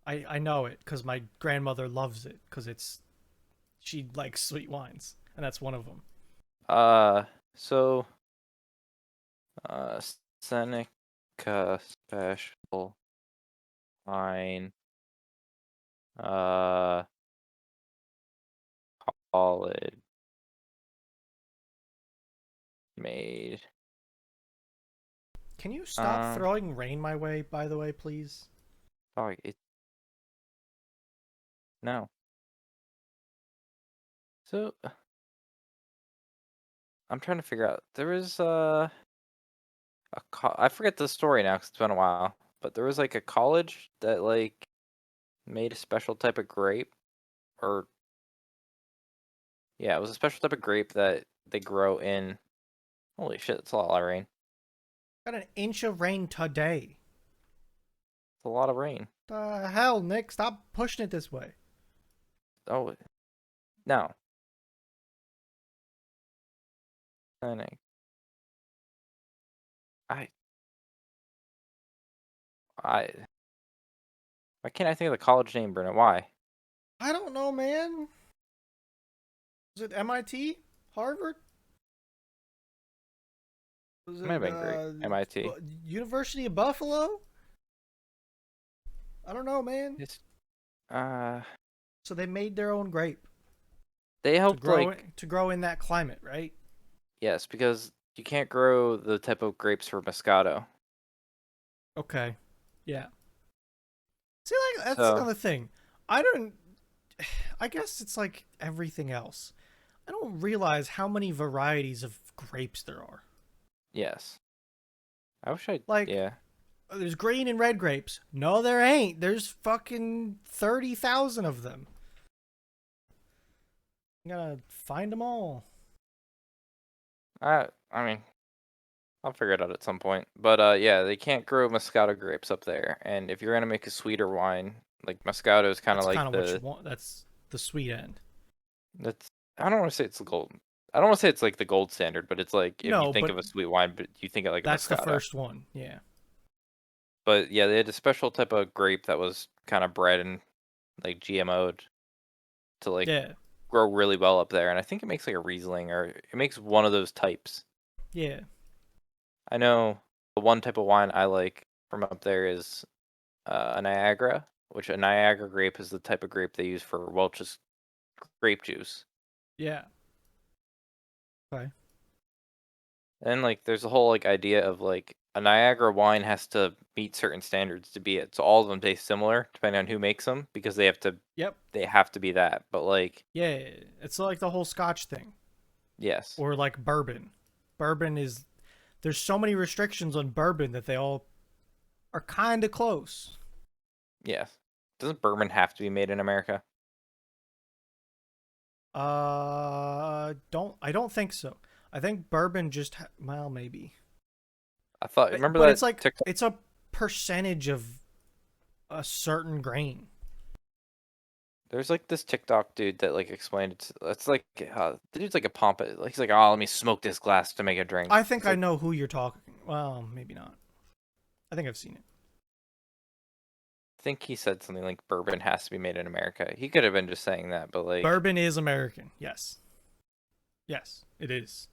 I know it because my grandmother loves it because she likes sweet wines and that's one of them. uh so uh Seneca special wine uh college made Can you stop um throwing rain my way, by the way, please? oh it no. So I'm trying to figure out there was I forget the story now because it's been a while, but there was like a college that like made a special type of grape, or yeah, it was a special type of grape that they grow in. Holy shit, it's a lot of rain. Got an inch of rain today. It's a lot of rain. The hell, Nick? Stop pushing it this way. Oh no, Panic. I I why can't I think of the college name, Bruno? Why? I don't know, man. Was it MIT? Harvard? Was It might have it been great. MIT. University of Buffalo? I don't know, man. It's uh So they made their own grape they to helped grow like to grow in that climate, right? yes, because you can't grow the type of grapes for Moscato. Okay. Yeah. See, like that's So another thing. I don't. I guess it's like everything else. I don't realize how many varieties of grapes there are. yes. I wish I Like, yeah. there's green and red grapes. No, there ain't. There's fucking 30,000 of them. You gotta find them all. I mean I'll figure it out at some point. But yeah, they can't grow Moscato grapes up there. And if you're gonna make a sweeter wine, like Moscato is kind of That's like kind of what you want. That's the sweet end. that's I don't want to say it's the gold. I don't want to say it's like the gold standard, but it's like if you No, think but of a sweet wine, but you think of like a that's the Moscato. first one. Yeah. But yeah, they had a special type of grape that was kind of bred and like GMO'd to like Yeah. grow really well up there. And I think it makes like a Riesling or it makes one of those types. Yeah. I know the one type of wine I like from up there is a Niagara, which a Niagara grape is the type of grape they use for Welch's grape juice. Yeah. Okay. And like there's a whole like idea of like a Niagara wine has to meet certain standards to be it. So all of them taste similar depending on who makes them because Yep. they have to be that. But like Yeah. It's like the whole Scotch thing, yes. or like bourbon. Bourbon is there's so many restrictions on bourbon that they all are kind of close. Yes. Doesn't bourbon have to be made in America? Don't I don't think so. I think bourbon just well maybe, I thought remember but that it's like TikTok it's a percentage of a certain grain. there's like this TikTok dude that like explained it. It's like the dude's like a pompous. Like, he's like, "Oh, let me smoke this glass to make a drink." I think It's I like know who you're talking. Well, maybe not. I think I've seen it. I think he said something like bourbon has to be made in America. He could have been just saying that, but like Bourbon is American. Yes. Yes, it is.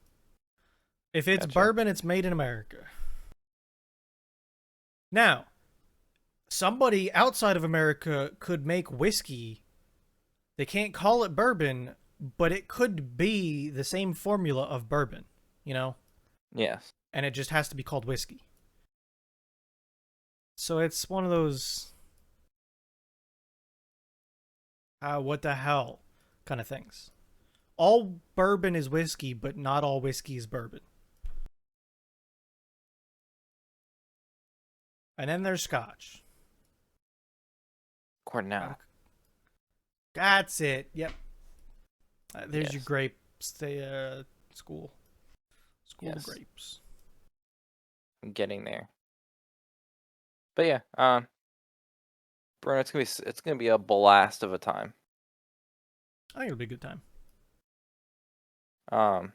If it's gotcha. bourbon, it's made in America. Now, somebody outside of America could make whiskey. They can't call it bourbon, but it could be the same formula of bourbon, you know? Yes. And it just has to be called whiskey. So it's one of those what the hell kind of things. All bourbon is whiskey, but not all whiskey is bourbon. And then there's scotch. Cornell. That's it. Yep. There's your Yes. grapes. Stay school. School of Yes. grapes. I'm getting there. But yeah, Bruno, it's gonna be a blast of a time. I think it'll be a good time. Um,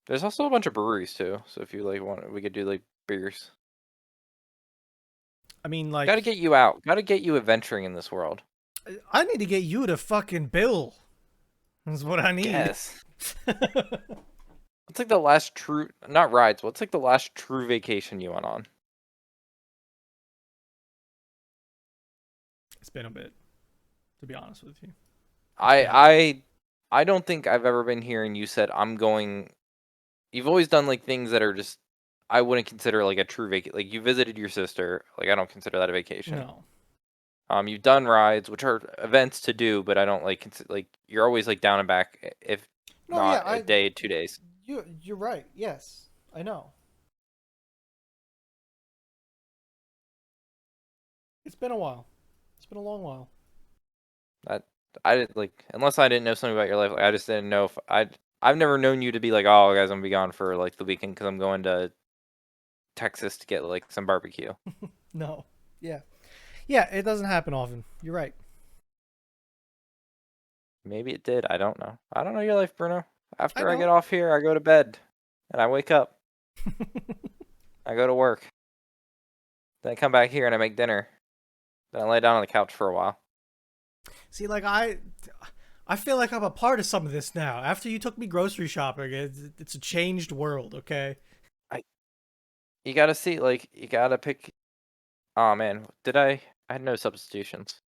there's also a bunch of breweries too. So if you like want, we could do like beers. I mean, Got to like, get you out. Got to get you adventuring in this world. I need to get you to fucking Bill. That's what I need. Yes. What's like the last true, not rides. What's like the last true vacation you went on? It's been a bit, to be honest with you. I been- I I don't think I've ever been here and you said I'm going. You've always done like things that are just I wouldn't consider like a true vacation. Like you visited your sister. Like I don't consider that a vacation. No. You've done rides, which are events to do, but I don't like like you're always like down and back, if No, yeah, not a day, 2 days. you're right. Yes, I know. It's been a while. It's been a long while. That I didn't like unless I didn't know something about your life. Like, I just didn't know if I've never known you to be like, oh guys, I'm gonna be gone for like the weekend because I'm going to Texas to get like some barbecue. No. Yeah. Yeah, it doesn't happen often. You're right. Maybe it did. I don't know. I don't know your life, Bruno. I After I get don't. off here, I go to bed and I wake up. I go to work. Then I come back here and I make dinner. Then I lay down on the couch for a while. See, like I feel like I'm a part of some of this now. After you took me grocery shopping, it's a changed world. Okay. I You gotta see like you gotta pick. Oh man, did I had no substitutions.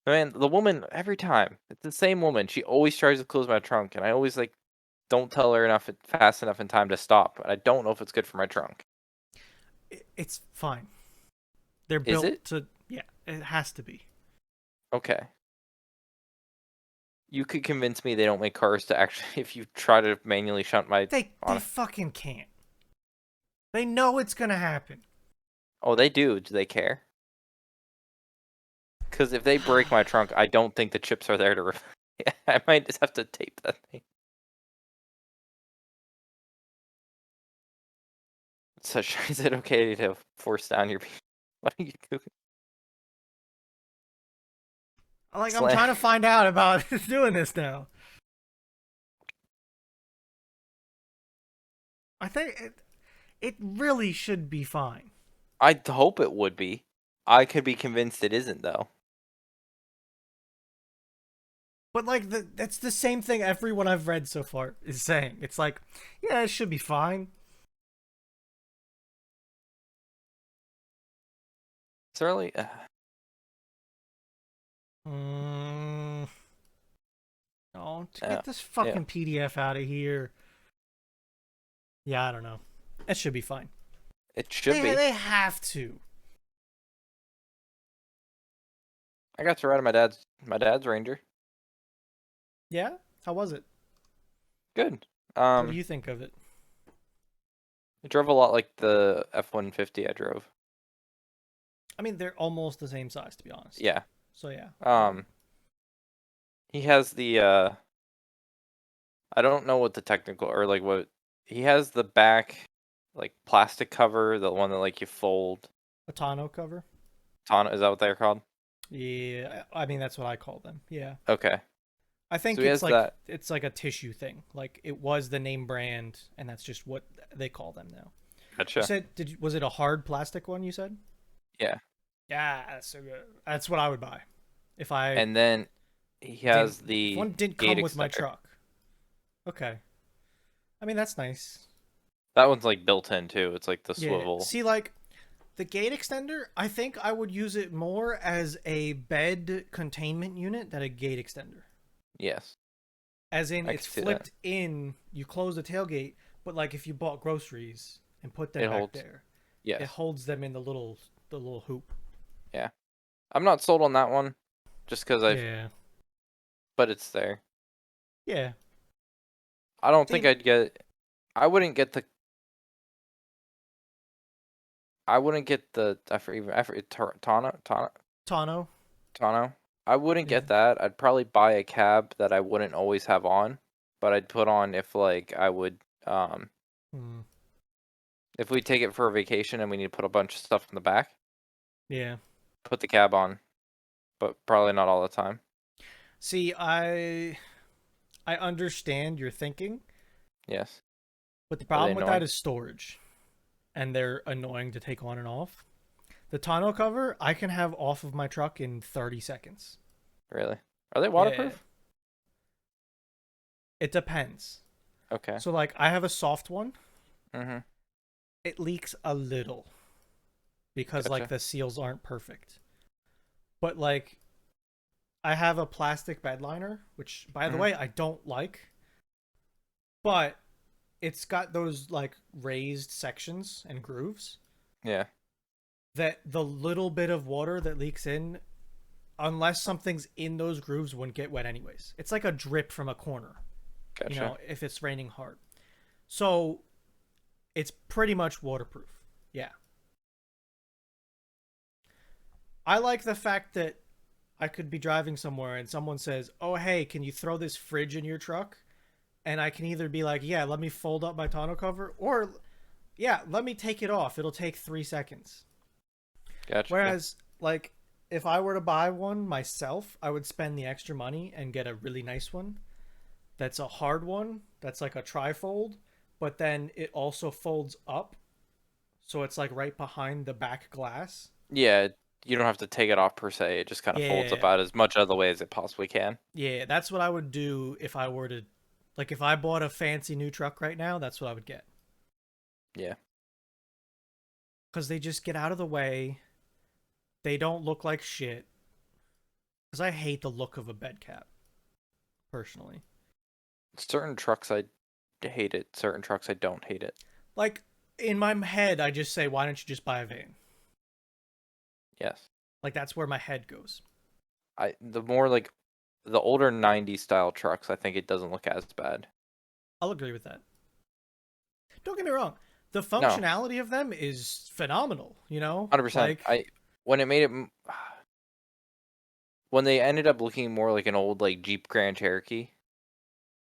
Man, the woman every time it's the same woman. She always tries to close my trunk, and I always like don't tell her enough fast enough in time to stop. But I don't know if it's good for my trunk. It's fine. They're Is built it? to. Yeah, it has to be. Okay. You could convince me they don't make cars to actually if you try to manually shunt my They on. fucking can't. They know it's gonna happen. Oh, they do. Do they care? Because if they break my trunk, I don't think the chips are there to. I might just have to tape that thing. So, is it okay to force down your? What are you doing? Like I'm Slam. trying to find out about doing this now. I think it really should be fine. I hope it would be. I could be convinced it isn't though. But like that's the same thing everyone I've read so far is saying. It's like, yeah, it should be fine. It's early. Mm, oh, to Yeah, get this yeah. fucking PDF out of here. Yeah, I don't know. It should be fine. It should be. They have to. I got to ride my dad's Ranger. Yeah? How was it? Good. What do you think of it? It drove a lot like the F-150 I drove. I mean, they're almost the same size, to be honest. Yeah. So yeah. He has the I don't know what the technical or like what he has the back like plastic cover, the one that like you fold. A tonneau cover. Tonneau, is that what they're called? Yeah, I mean that's what I call them. Yeah. Okay. I think So he has that. it's like a tissue thing. Like it was the name brand, and that's just what they call them now. You Gotcha. said was it a hard plastic one? You said. Yeah. Yeah, that's so good. That's what I would buy if I And then he has if one the didn't gate come with my extender. truck. Okay. I mean that's nice. That one's like built in too. It's like the Yeah. swivel. See, like The gate extender, I think I would use it more as a bed containment unit than a gate extender. Yes, As in, I it's could see that. flipped in, you close the tailgate, but like if you bought groceries and put them It back holds. there, it Yes. holds them in the little hoop. Yeah. I'm not sold on that one, just because I've. Yeah. But it's there. Yeah. I don't think See, I'd get. I wouldn't get the. I wouldn't get the. I forget Tano. Tano. I wouldn't Yeah. get that. I'd probably buy a cab that I wouldn't always have on, but I'd put on if like I would Hmm. if we take it for a vacation and we need to put a bunch of stuff in the back, Yeah. put the cab on, but probably not all the time. See, I understand your thinking, Yes. but the Are they problem with that annoying? is storage, and they're annoying to take on and off. The tonneau cover I can have off of my truck in 30 seconds. Really? Are they Yeah, waterproof? it depends. Okay. So like I have a soft one. Mhm. It leaks a little because like Gotcha. the seals aren't perfect. But like I have a plastic bed liner, which by the Mhm. way I don't like, but it's got those like raised sections and grooves Yeah. that the little bit of water that leaks in, unless something's in those grooves, wouldn't get wet anyways. It's like a drip from a corner, Gotcha. if it's raining hard. So it's pretty much waterproof. Yeah. I like the fact that I could be driving somewhere and someone says, "Oh, hey, can you throw this fridge in your truck?" And I can either be like, "Yeah, let me fold up my tonneau cover," or "Yeah, let me take it off. It'll take 3 seconds." Gotcha. Whereas, like, if I were to buy one myself, I would spend the extra money and get a really nice one. That's a hard one. That's like a trifold, but then it also folds up, so it's like right behind the back glass. Yeah, you don't have to take it off per se. It just kind of folds Yeah, about as much out of the way as it possibly can. yeah, that's what I would do if I were to, like, if I bought a fancy new truck right now. That's what I would get Yeah. because they just get out of the way. They don't look like shit. Because I hate the look of a bed cap personally. Certain trucks I hate it. Certain trucks I don't hate it. Like in my head, I just say, why don't you just buy a van? Yes. Like that's where my head goes. The more like the older 90s style trucks, I think it doesn't look as bad. I'll agree with that. Don't get me wrong. The No, functionality of them is phenomenal, 100%. Like, I when it made it when they ended up looking more like an old like Jeep Grand Cherokee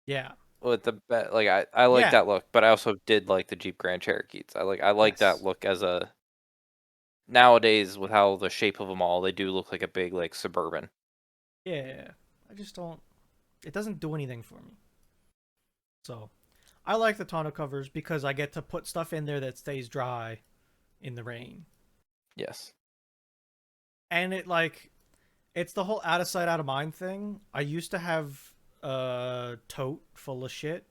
yeah. with like I like Yeah. that look, but I also did like the Jeep Grand Cherokees. I like that Yes. look as a nowadays with how the shape of them all, they do look like a big like suburban. Yeah. I just don't it doesn't do anything for me. So, I like the tonneau covers because I get to put stuff in there that stays dry in the rain. Yes. And it's the whole out of sight out of mind thing. I used to have a tote full of shit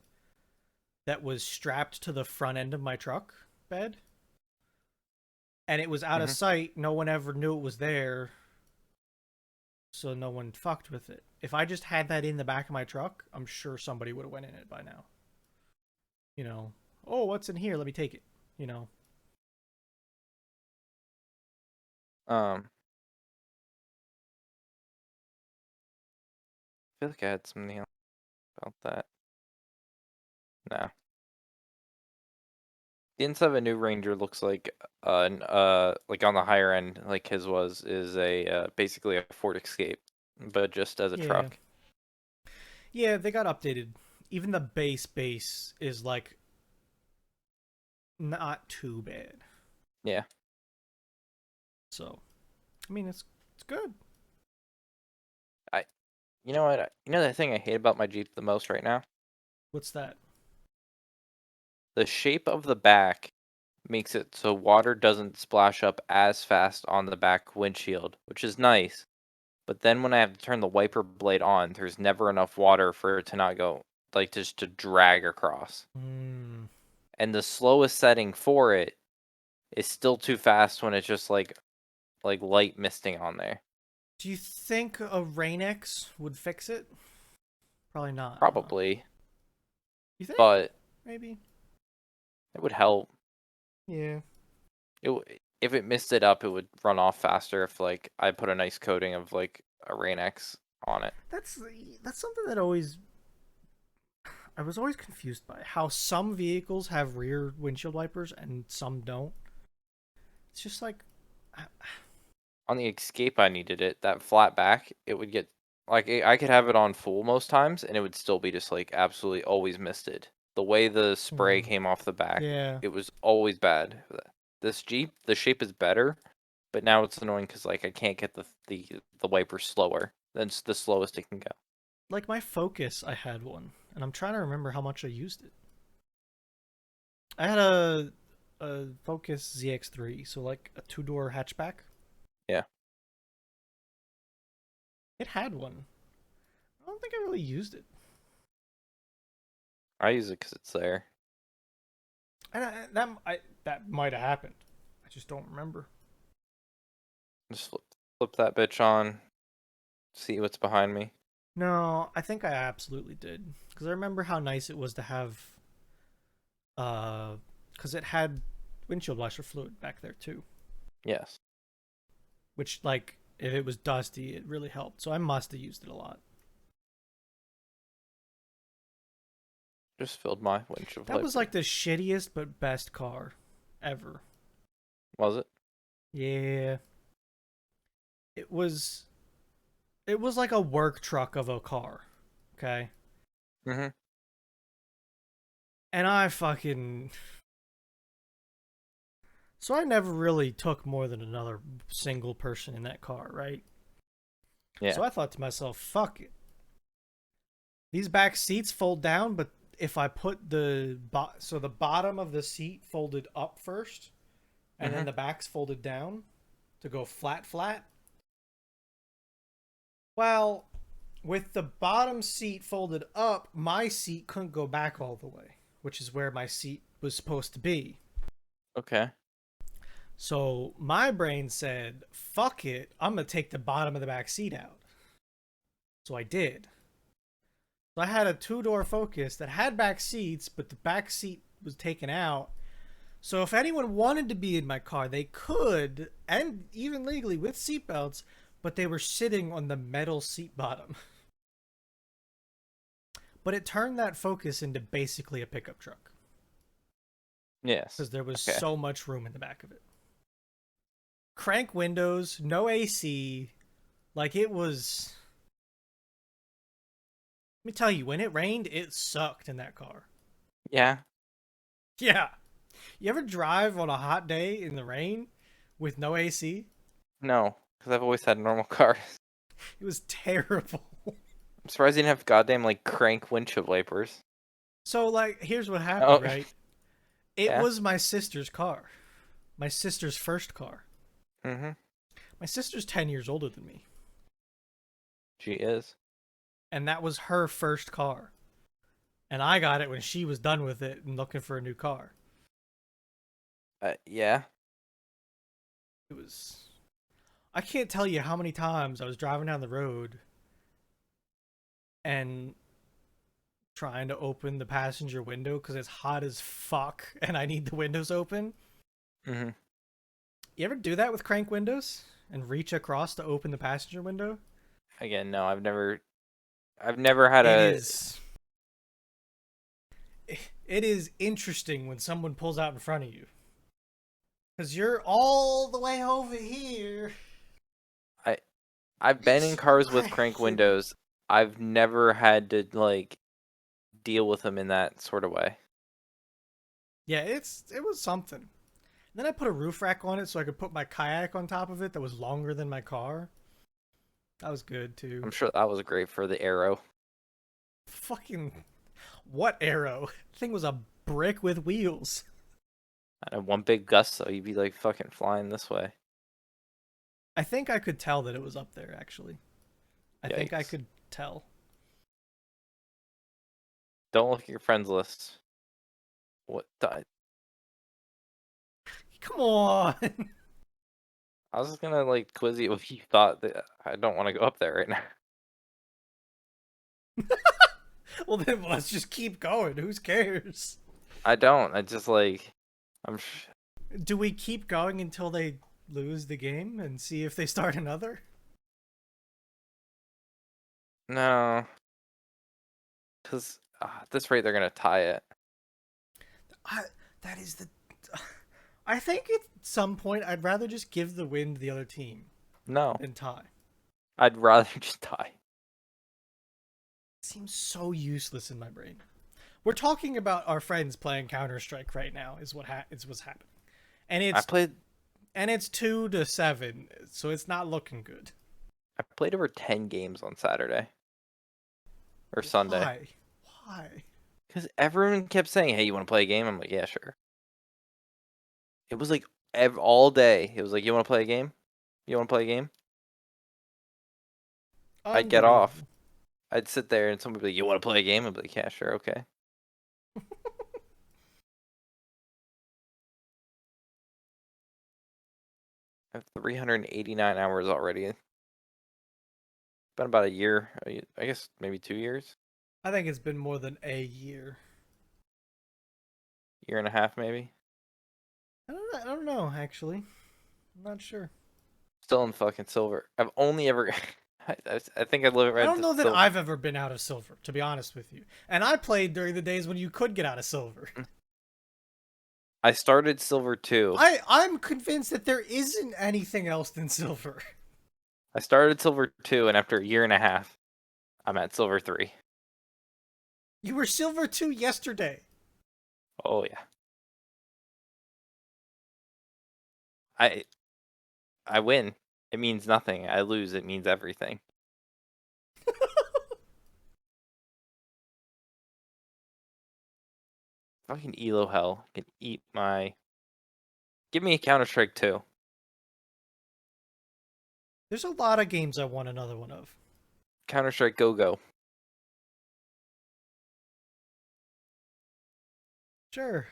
that was strapped to the front end of my truck bed, and it was out of Hmm. sight. No one ever knew it was there, so no one fucked with it. If I just had that in the back of my truck, I'm sure somebody would have went in it by now. You know, oh, what's in here? Let me take it. You know, Um, I feel like I had something else about that. No. The inside of a new Ranger looks like on the higher end, like his was, is a basically a Ford Escape, but just as a yeah, truck. yeah, they got updated. Even the base is like not too bad. Yeah. So, I mean, it's good. I You know what? You know the thing I hate about my Jeep the most right now? What's that? The shape of the back makes it so water doesn't splash up as fast on the back windshield, which is nice. But then when I have to turn the wiper blade on, there's never enough water for it to not go like just to drag across. Hmm. And the slowest setting for it is still too fast when it's just like light misting on there. Do you think a Rain-X would fix it? Probably not, huh? Probably, You think? but Maybe. it would help. Yeah. If it missed it up, it would run off faster if like I put a nice coating of like a Rain X on it. That's that's something that always I was always confused by how some vehicles have rear windshield wipers and some don't. It's just like On the Escape, I needed it. That flat back, it would get like I could have it on full most times, and it would still be just like absolutely always misted. The way the spray hmm, came off the back, yeah. it was always bad. This Jeep, the shape is better, but now it's annoying because like I can't get the wiper slower. That's the slowest it can go. Like my Focus, I had one, and I'm trying to remember how much I used it. I had a Focus ZX3, so like a two-door hatchback. Yeah, It had one. I don't think I really used it. I use it because it's there. And that might have happened. I just don't remember. Just flip that bitch on, see what's behind me. No, I think I absolutely did because I remember how nice it was to have. Because it had windshield washer fluid back there too, Yes, which like if it was dusty, it really helped. So I must have used it a lot. just filled my windshield That was like wiper. the shittiest but best car ever. Was it? Yeah, it was. It was like a work truck of a car. Okay, Mm-hmm. and I fucking. So I never really took more than another single person in that car, right? Yeah. So I thought to myself, fuck it. These back seats fold down, but if I put so the bottom of the seat folded up first, and Mm-hmm. then the back's folded down to go flat flat. Well, with the bottom seat folded up, my seat couldn't go back all the way, which is where my seat was supposed to be. Okay. So my brain said, fuck it, I'm gonna take the bottom of the back seat out. So I did. So I had a two-door Focus that had back seats, but the back seat was taken out. So if anyone wanted to be in my car, they could, and even legally with seatbelts, but they were sitting on the metal seat bottom. But it turned that Focus into basically a pickup truck Yes. because there was Okay. so much room in the back of it. Crank windows, no AC. Like it was. Let me tell you, when it rained, it sucked in that car. Yeah. Yeah. You ever drive on a hot day in the rain with no AC? No, because I've always had normal cars. It was terrible. I'm surprised you didn't have goddamn like crank windshield wipers. So, like, here's what happened, Oh, right? It yeah. was my sister's car, my sister's first car. Mm-hmm. My sister's 10 years older than me, She is. and that was her first car. And I got it when she was done with it and looking for a new car. Yeah. It was. I can't tell you how many times I was driving down the road and trying to open the passenger window because it's hot as fuck and I need the windows open. Mm-hmm. You ever do that with crank windows and reach across to open the passenger window? Again, no, I've never had It a. is. It is interesting when someone pulls out in front of you because you're all the way over here. I I've been in It's cars with crank fucking. windows. I've never had to like deal with them in that sort of way. Yeah, it was something. And then I put a roof rack on it so I could put my kayak on top of it that was longer than my car. That was good too. I'm sure that was great for the arrow. Fucking what arrow? Thing was a brick with wheels. I had one big gust, so you'd be like fucking flying this way. I think I could tell that it was up there actually. I think I Yikes! could tell. Don't look at your friends list. What? Come on. I was just gonna like quiz you if you thought that I don't want to go up there right now. Well, then let's just keep going. Who cares? I don't. I just like I'm. Do we keep going until they lose the game and see if they start another? No, because at this rate they're gonna tie it. I, that is the. I think at some point I'd rather just give the win to the other team No, than tie. I'd rather just tie. It seems so useless in my brain. We're talking about our friends playing Counter Strike right now. Is what's happening, and I it's played. 2-7, so it's not looking good. I played over 10 games on Saturday or Sunday. Why? Why? Because everyone kept saying, "Hey, you want to play a game?" I'm like, "Yeah, sure." It was like all day. It was like, "You want to play a game? You want to play a game?" I'd get off. Unbelievable. I'd sit there and somebody would be like, "You want to play a game?" I'd be like, "Yeah, sure, okay." I have 389 hours already. Been about a year. I guess maybe 2 years. I think it's been more than a year. Year and a half, maybe. I don't know, actually. I'm not sure. Still in fucking silver. I've only ever. I think I live it I right don't to know that silver. I've ever been out of silver, to be honest with you. And I played during the days when you could get out of silver. I started silver 2. I'm convinced that there isn't anything else than silver. I started silver 2, and after a year and a half, I'm at silver 3. You were silver 2 yesterday. Oh yeah. I I win. It means nothing. I lose. It means everything. Fucking Elo hell can eat my. Give me a Counter Strike 2. There's a lot of games I want another one of. Counter Strike Go Go. Sure.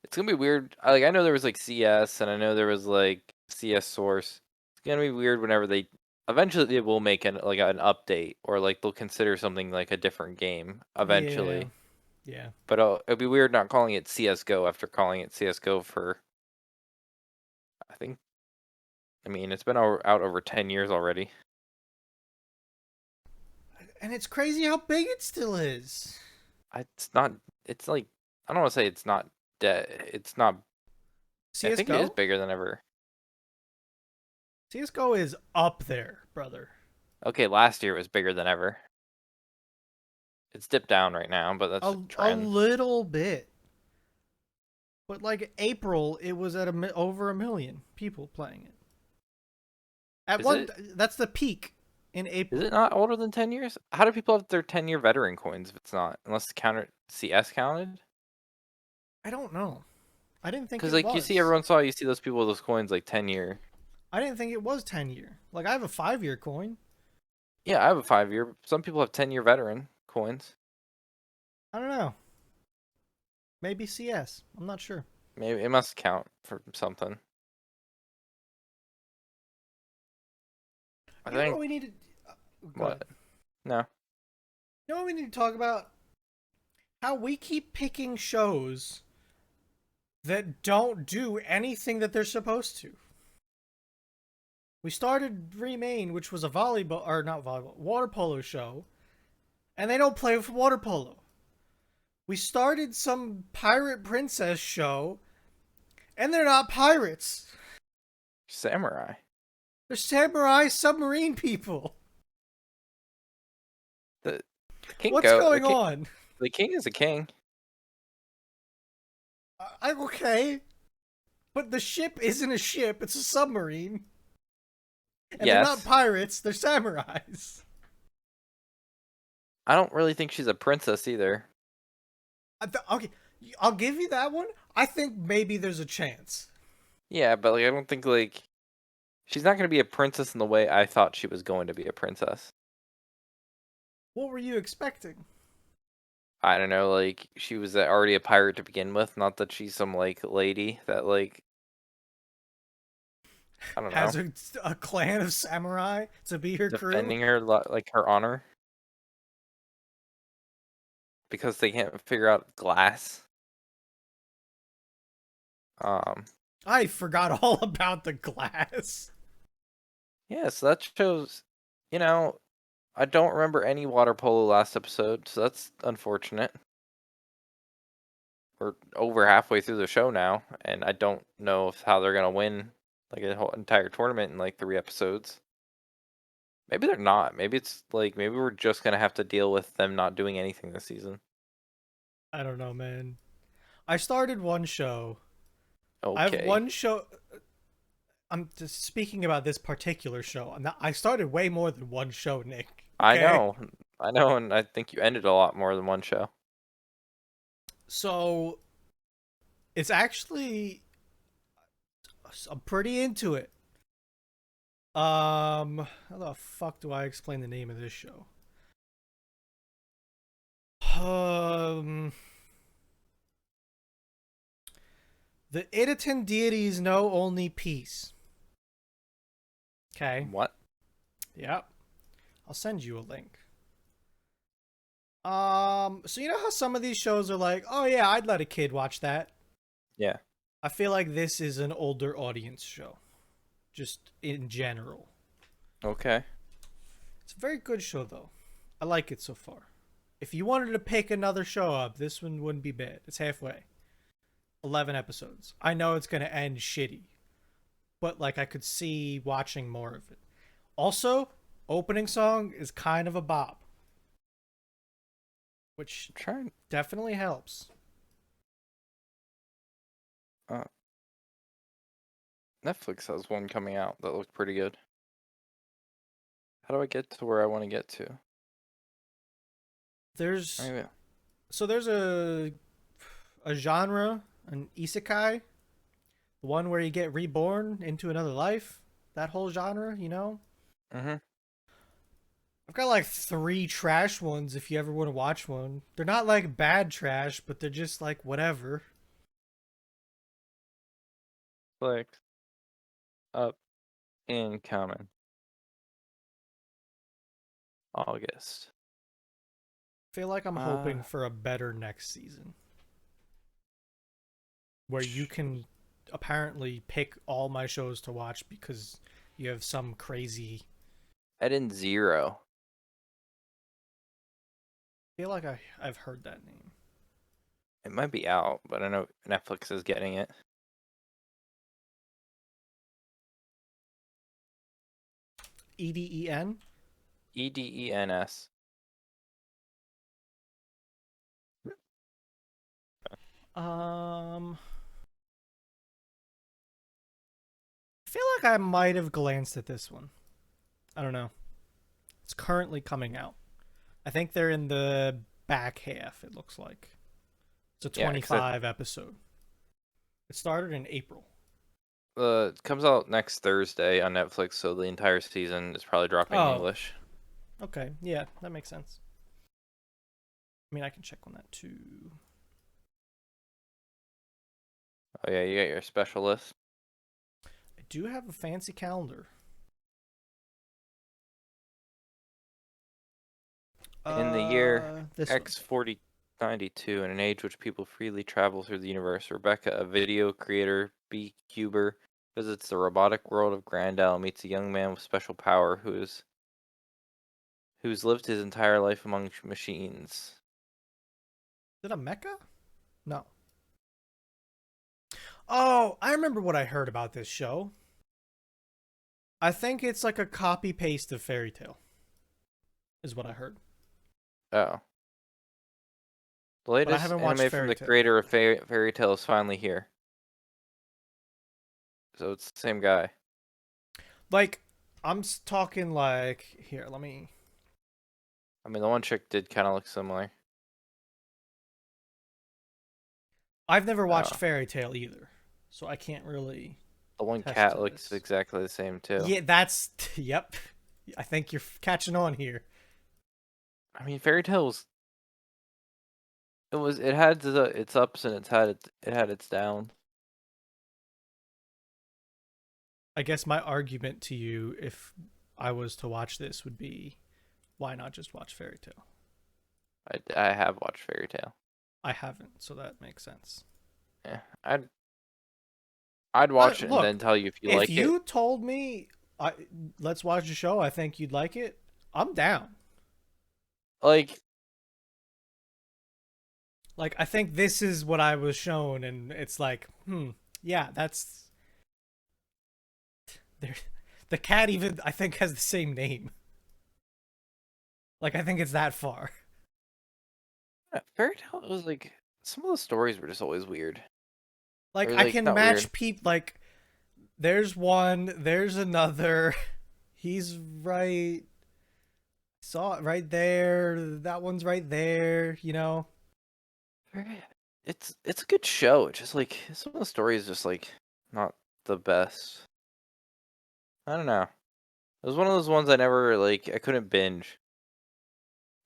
It's gonna be weird. I know there was like CS, and I know there was like CS Source. It's gonna be weird whenever they eventually they will make an update, or like they'll consider something like a different game Yeah. eventually. Yeah. But it'll be weird not calling it CS:GO after calling it CS:GO for I think. I mean, it's been out over 10 years already. And it's crazy how big it still is. It's not. It's like I don't want to say it's not dead. It's not. I think it is CSGO? bigger than ever. CSGO is up there, brother. Okay, last year it was bigger than ever. It's dipped down right now, but that's a A trend. little bit. But like April, it was at over a million people playing it. At Is one, it? that's the peak in Is April. it not older than 10 years? How do people have their 10-year veteran coins if it's not? Unless the counter CS counted? I don't know. I didn't think Because it like you see was. everyone saw you see those people with those coins like 10-year. I didn't think it was 10-year. Like I have a 5-year coin. Yeah, I have a 5-year. Some people have 10-year veteran coins. I don't know. Maybe CS. I'm not sure. Maybe it must count for something. I You know what think we need to? Go ahead. what? No. You know what we need to talk about? How we keep picking shows that don't do anything that they're supposed to. We started Remain, which was a volleyball, or not volleyball, water polo show, and they don't play with water polo. We started some pirate princess show, and they're not pirates. Samurai. They're samurai submarine people. The king What's go going on? the king is a king. I'm okay, but the ship isn't a ship; it's a submarine, and they're not Yes. pirates; they're samurais. I don't really think she's a princess either. Okay, I'll give you that one. I think maybe there's a chance. Yeah, but like I don't think like she's not going to be a princess in the way I thought she was going to be a princess. What were you expecting? I don't know, like, she was already a pirate to begin with, not that she's some, like, lady that, like, I don't Has know, a clan of samurai to be her crew. defending her, like, her honor because they can't figure out glass. Um, I forgot all about the glass. yeah, so that shows, you know, I don't remember any water polo last episode, so that's unfortunate. We're over halfway through the show now, and I don't know if how they're gonna win like a whole entire tournament in like 3 episodes. Maybe they're not. Maybe it's like maybe we're just gonna have to deal with them not doing anything this season. I don't know, man. I started one show. I have Okay. one show. I'm just speaking about this particular show. I started way more than one show, Nick. I Okay. know. I know, and I think you ended a lot more than one show. So it's actually I'm pretty into it. How the fuck do I explain the name of this show? Um, the Iditan deities know only peace. Okay. What? Yep. I'll send you a link. So you know how some of these shows are like, oh yeah, I'd let a kid watch that. Yeah. I feel like this is an older audience show, just in general. Okay. It's a very good show though. I like it so far. If you wanted to pick another show up, this one wouldn't be bad. It's halfway. 11 episodes. I know it's going to end shitty, but like I could see watching more of it. Also, opening song is kind of a bop, which I'm trying. definitely helps. Uh, Netflix has one coming out that looked pretty good. How do I get to where I want to get to? There's Maybe. there's a genre, an isekai, the one where you get reborn into another life. That whole genre, you know? Mhm. I've got like 3 trash ones if you ever want to watch one. They're not like bad trash, but they're just like whatever. Click up incoming. August. Feel like I'm Uh, hoping for a better next season where you can apparently pick all my shows to watch because you have some crazy. Eden Zero. I feel like I've heard that name. It might be out, but I know Netflix is getting it. EDEN. EDENS. I feel like I might have glanced at this one. I don't know. It's currently coming out. I think they're in the back half. It looks like it's a Yeah, except 25 episode. It started in April. it comes out next Thursday on Netflix, so the entire season is probably dropping in Oh, English. okay. Yeah, that makes sense. I mean, I can check on that too. Oh yeah, you got your special list. I do have a fancy calendar. In the year This one. X4092, in an age which people freely travel through the universe, Rebecca, a video creator, beecuber, visits the robotic world of Grandel and meets a young man with special power who's lived his entire life among machines. Is it a mecha? No. Oh, I remember what I heard about this show. I think it's like a copy paste of Fairy Tale, is what I heard. Oh. The But I latest haven't watched anime from Fairy the Tale. creator of Fairy Tale is finally here. So it's the same guy. Like, I'm talking like here. Let me. I mean, the one chick did kind of look similar. I've never watched Oh. Fairy Tale either, so I can't really The one test cat to looks this. exactly the same too. Yeah, that's yep. I think you're catching on here. I mean, Fairy Tale was it had its ups and it had its downs. I guess my argument to you, if I was to watch this, would be, why not just watch Fairy Tale? I have watched Fairy Tale. I haven't, so that makes sense. Yeah, I'd watch it and Look, then tell you if you if like it. you told me, let's watch the show, I think you'd like it, I'm down. Like, Like, I think this is what I was shown, and it's like, yeah, that's. There, the cat even, I think, has the same name. Like, I think it's that far. Fairy Tale was like some of the stories were just always weird. Like, Or I like can not weird. match people, like, there's one, there's another. He's right. Saw it right there. That one's right there, you know? It's a good show. It's just like some of the stories just like not the best. I don't know. It was one of those ones I never like. I couldn't binge.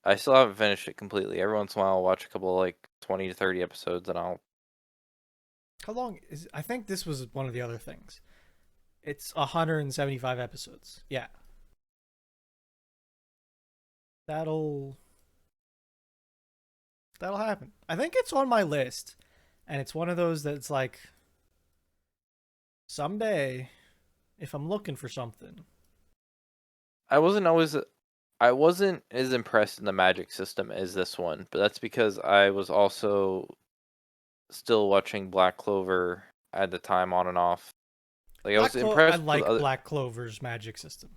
I still haven't finished it completely. Every once in a while, I'll watch a couple like 20 to 30 episodes, and I'll. How long is. I think this was one of the other things. It's 175 episodes. Yeah. That'll. That'll happen. I think it's on my list. And it's one of those that's like. Someday, if I'm looking for something. I wasn't always. I wasn't as impressed in the magic system as this one, but that's because I was also still watching Black Clover at the time on and off. Like I was I impressed with like other. Black Clover's magic system.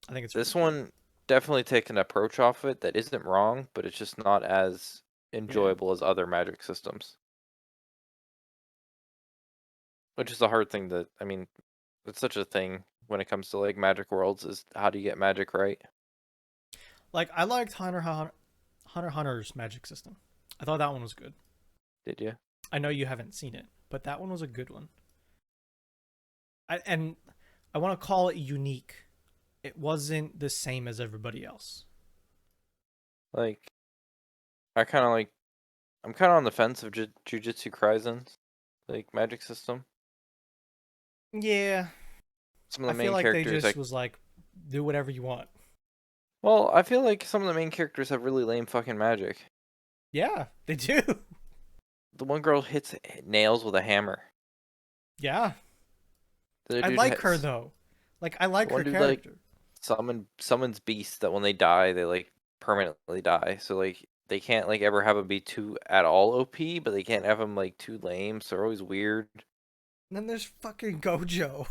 I think it's really This good. one definitely takes an approach off it that isn't wrong, but it's just not as Yeah. enjoyable as other magic systems. Which is a hard thing that I mean, it's such a thing when it comes to like magic worlds is how do you get magic right? Like, I liked Hunter Hunter's magic system. I thought that one was good. Did you? I know you haven't seen it, but that one was a good one. And I want to call it unique. It wasn't the same as everybody else. Like I kind of like I'm kind of on the fence of Jujutsu Kaisen's like magic system. Yeah, Some of I the feel main like they characters just like was like, do whatever you want. well, I feel like some of the main characters have really lame fucking magic. Yeah, they do. The one girl hits nails with a hammer. Yeah, The other I dude like her has though. Like, I the like one her dude like character. summons beasts that when they die they like permanently die. So like they can't like ever have them be too at all OP, but they can't have them like too lame. So they're always weird. And then there's fucking Gojo.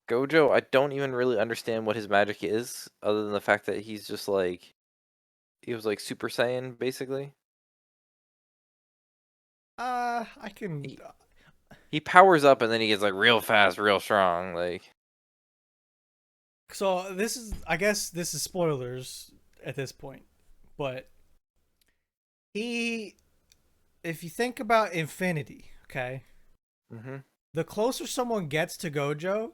Gojo, I don't even really understand what his magic is, other than the fact that he's just like he was like Super Saiyan basically. I can. He he powers up and then he gets like real fast, real strong. Like So this is, I guess, this is spoilers at this point, but he, if you think about Infinity, okay, hmm the closer someone gets to Gojo,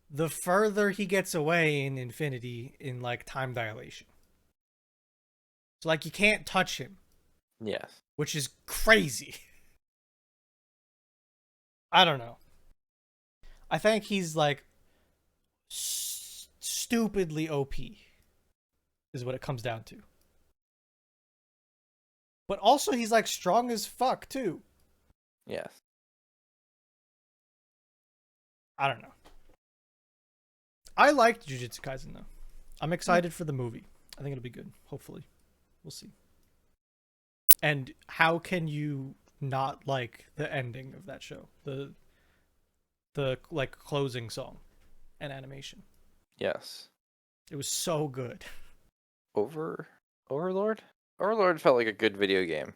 the further he gets away in Infinity in like time dilation. So like you can't touch him, yes, which is crazy. I don't know. I think he's like stupidly OP is what it comes down to. But also he's like strong as fuck too. yes. I don't know. I liked Jujutsu Kaisen though. I'm Yeah. excited for the movie. I think it'll be good. Hopefully, we'll see. And how can you not like the ending of that show? The like closing song and animation. Yes. It was so good. Over Overlord? Overlord felt like a good video game.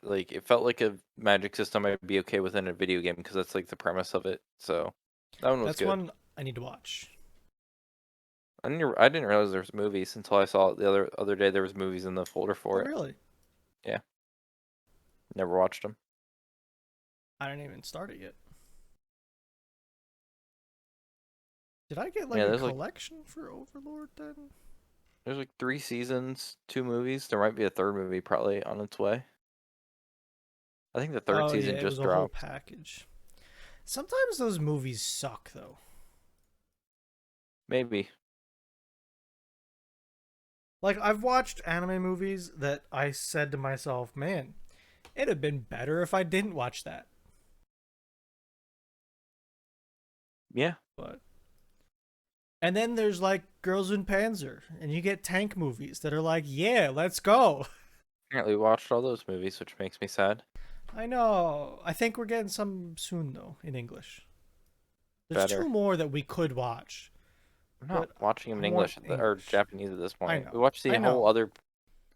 Like it felt like a magic system I'd be okay with in a video game because that's like the premise of it. So that one was That's good. one I need to watch. I didn't realize there was movies until I saw it the other day. There was movies in the folder Oh for it. really? Yeah, never watched them. I didn't even start it yet. Did I get like Yeah, a collection for Overlord then? there's like 3 seasons, 2 movies. There might be a third movie probably on its way. I think the third Oh yeah, season it was just a whole dropped. package. Sometimes those movies suck though. Maybe. Like I've watched anime movies that I said to myself, "Man, it'd have been better if I didn't watch that." Yeah. But and then there's like Girls in Panzer, and you get tank movies that are like, "Yeah, let's go." Apparently watched all those movies, which makes me sad. I know. I think we're getting some soon though in English. There's two Better. more that we could watch, I'm not but watching them I in want English or English. Japanese at this I point. We know. watched the I whole know. other.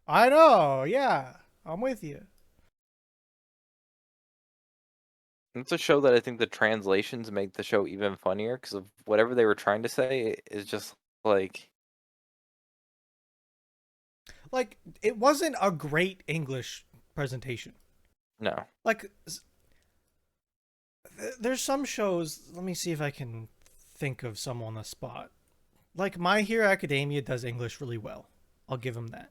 I know. Yeah, I'm with you. It's a show that I think the translations make the show even funnier because of whatever they were trying to say is just like Like it wasn't a great English presentation. no. Like there's some shows. Let me see if I can think of some on the spot. Like My Hero Academia does English really well. I'll give them that.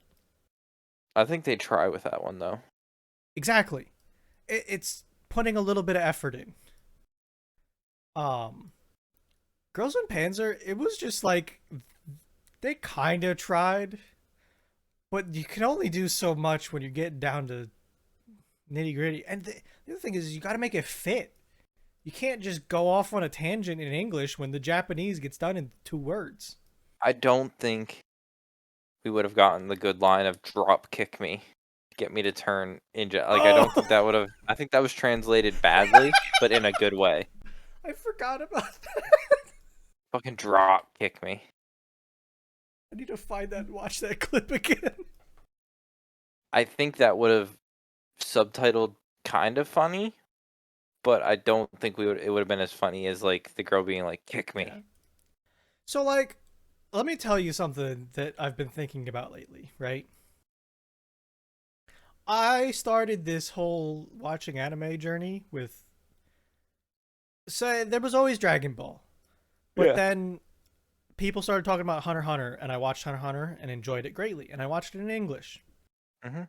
I think they try with that one though. Exactly. It's putting a little bit of effort in. Um, Girls in Panzer, it was just like they kind of tried, but you can only do so much when you get down to nitty gritty. And the other thing is, you got to make it fit. You can't just go off on a tangent in English when the Japanese gets done in 2 words. I don't think we would have gotten the good line of drop kick me, get me to turn like I don't think Oh, that would have. I think that was translated badly, but in a good way. I forgot about that. Fucking drop kick me. I need to find that and watch that clip again. I think that would have subtitled kind of funny, but I don't think it would have been as funny as like the girl being like kick Yeah. me. So, like, let me tell you something that I've been thinking about lately, right? I started this whole watching anime journey with. So, there was always Dragon Ball. But Yeah. then people started talking about Hunter x Hunter, and I watched Hunter x Hunter and enjoyed it greatly. And I watched it in English. Mhm.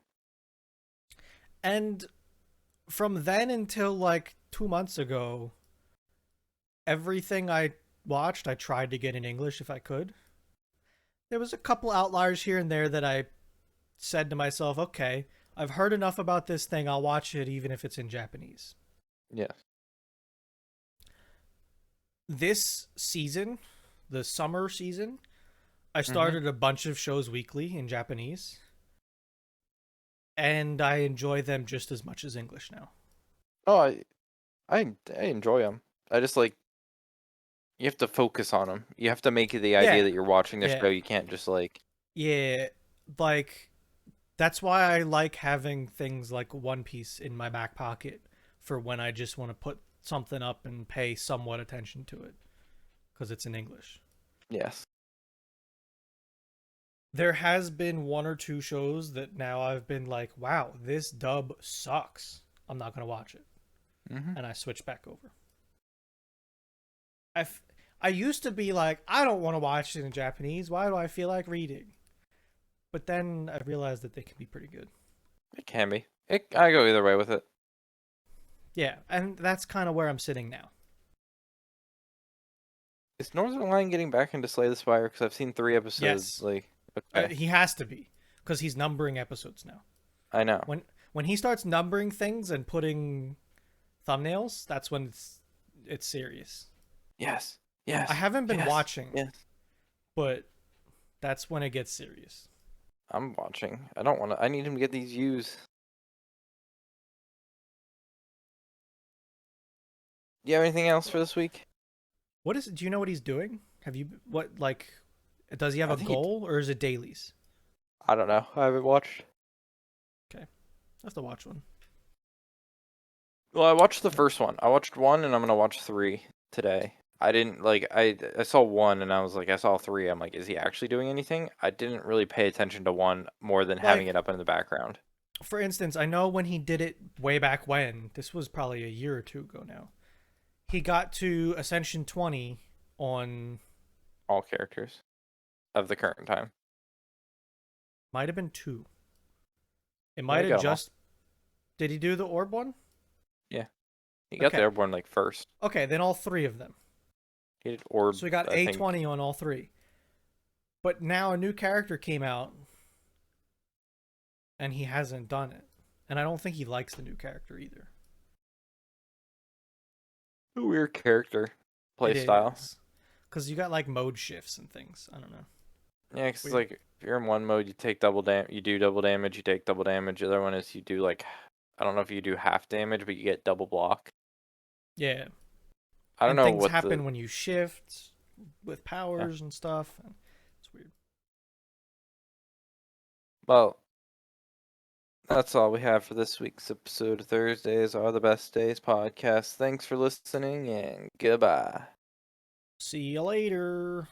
And from then until like 2 months ago, everything I watched, I tried to get in English if I could. There was a couple outliers here and there that I said to myself, okay, I've heard enough about this thing, I'll watch it even if it's in Japanese. Yes. This season, the summer season, I Mhm. started a bunch of shows weekly in Japanese, and I enjoy them just as much as English now. Oh, I enjoy them. I just like you have to focus on them. You have to make it the idea Yeah, that you're watching the yeah, show. You can't just like yeah. Like, that's why I like having things like One Piece in my back pocket for when I just want to put something up and pay somewhat attention to it because it's in English. yes. There has been one or two shows that now I've been like, wow, this dub sucks. I'm not going to watch it. Mhm. And I switch back over. I, I used to be like, I don't want to watch it in Japanese. Why do I feel like reading? But then I realized that they can be pretty good. It can be. I go either way with it. Yeah, and that's kind of where I'm sitting now. Is Northern Lion getting back into Slay the Spire? Because I've seen 3 episodes. Yes, Like, okay, he has to be because he's numbering episodes now. I know. When he starts numbering things and putting thumbnails, that's when it's serious. Yes, I yes, haven't been yes, watching, yes. but that's when it gets serious. I'm watching. I don't want to. I need him to get these views. You have anything else for this week? What is? Do you know what he's doing? Have you what like? Does he have I a think he. goal or is it dailies? I don't know. I haven't watched. Okay, I have to watch one. Well, I watched the first one. I watched one, and I'm gonna watch three today. I didn't like. I saw one, and I was like, I saw three. I'm like, is he actually doing anything? I didn't really pay attention to one more than having Like, it up in the background. for instance, I know when he did it way back when. This was probably a year or two ago now. He got to Ascension 20 on All characters of the current time. might have been two. It Yeah, I might have got them all. just. Did he do the orb one? He got the Okay. airborne like first. Okay, then all three of them. He did orb, So we got I think. A20 on all three. But now a new character came out and he hasn't done it. And I don't think he likes the new character either. A weird character It play style. is. Because you got like mode shifts and things. I don't know. Yeah, because Weird. like if you're in one mode, you take double you do double damage, you take double damage. The other one is you do like, I don't know if you do half damage, but you get double block. Yeah. I don't And know things what happen the when you shift with yeah. powers and stuff. It's weird. Well, that's all we have for this week's episode. Thursdays are the best days podcast. Thanks for listening and goodbye. See you later.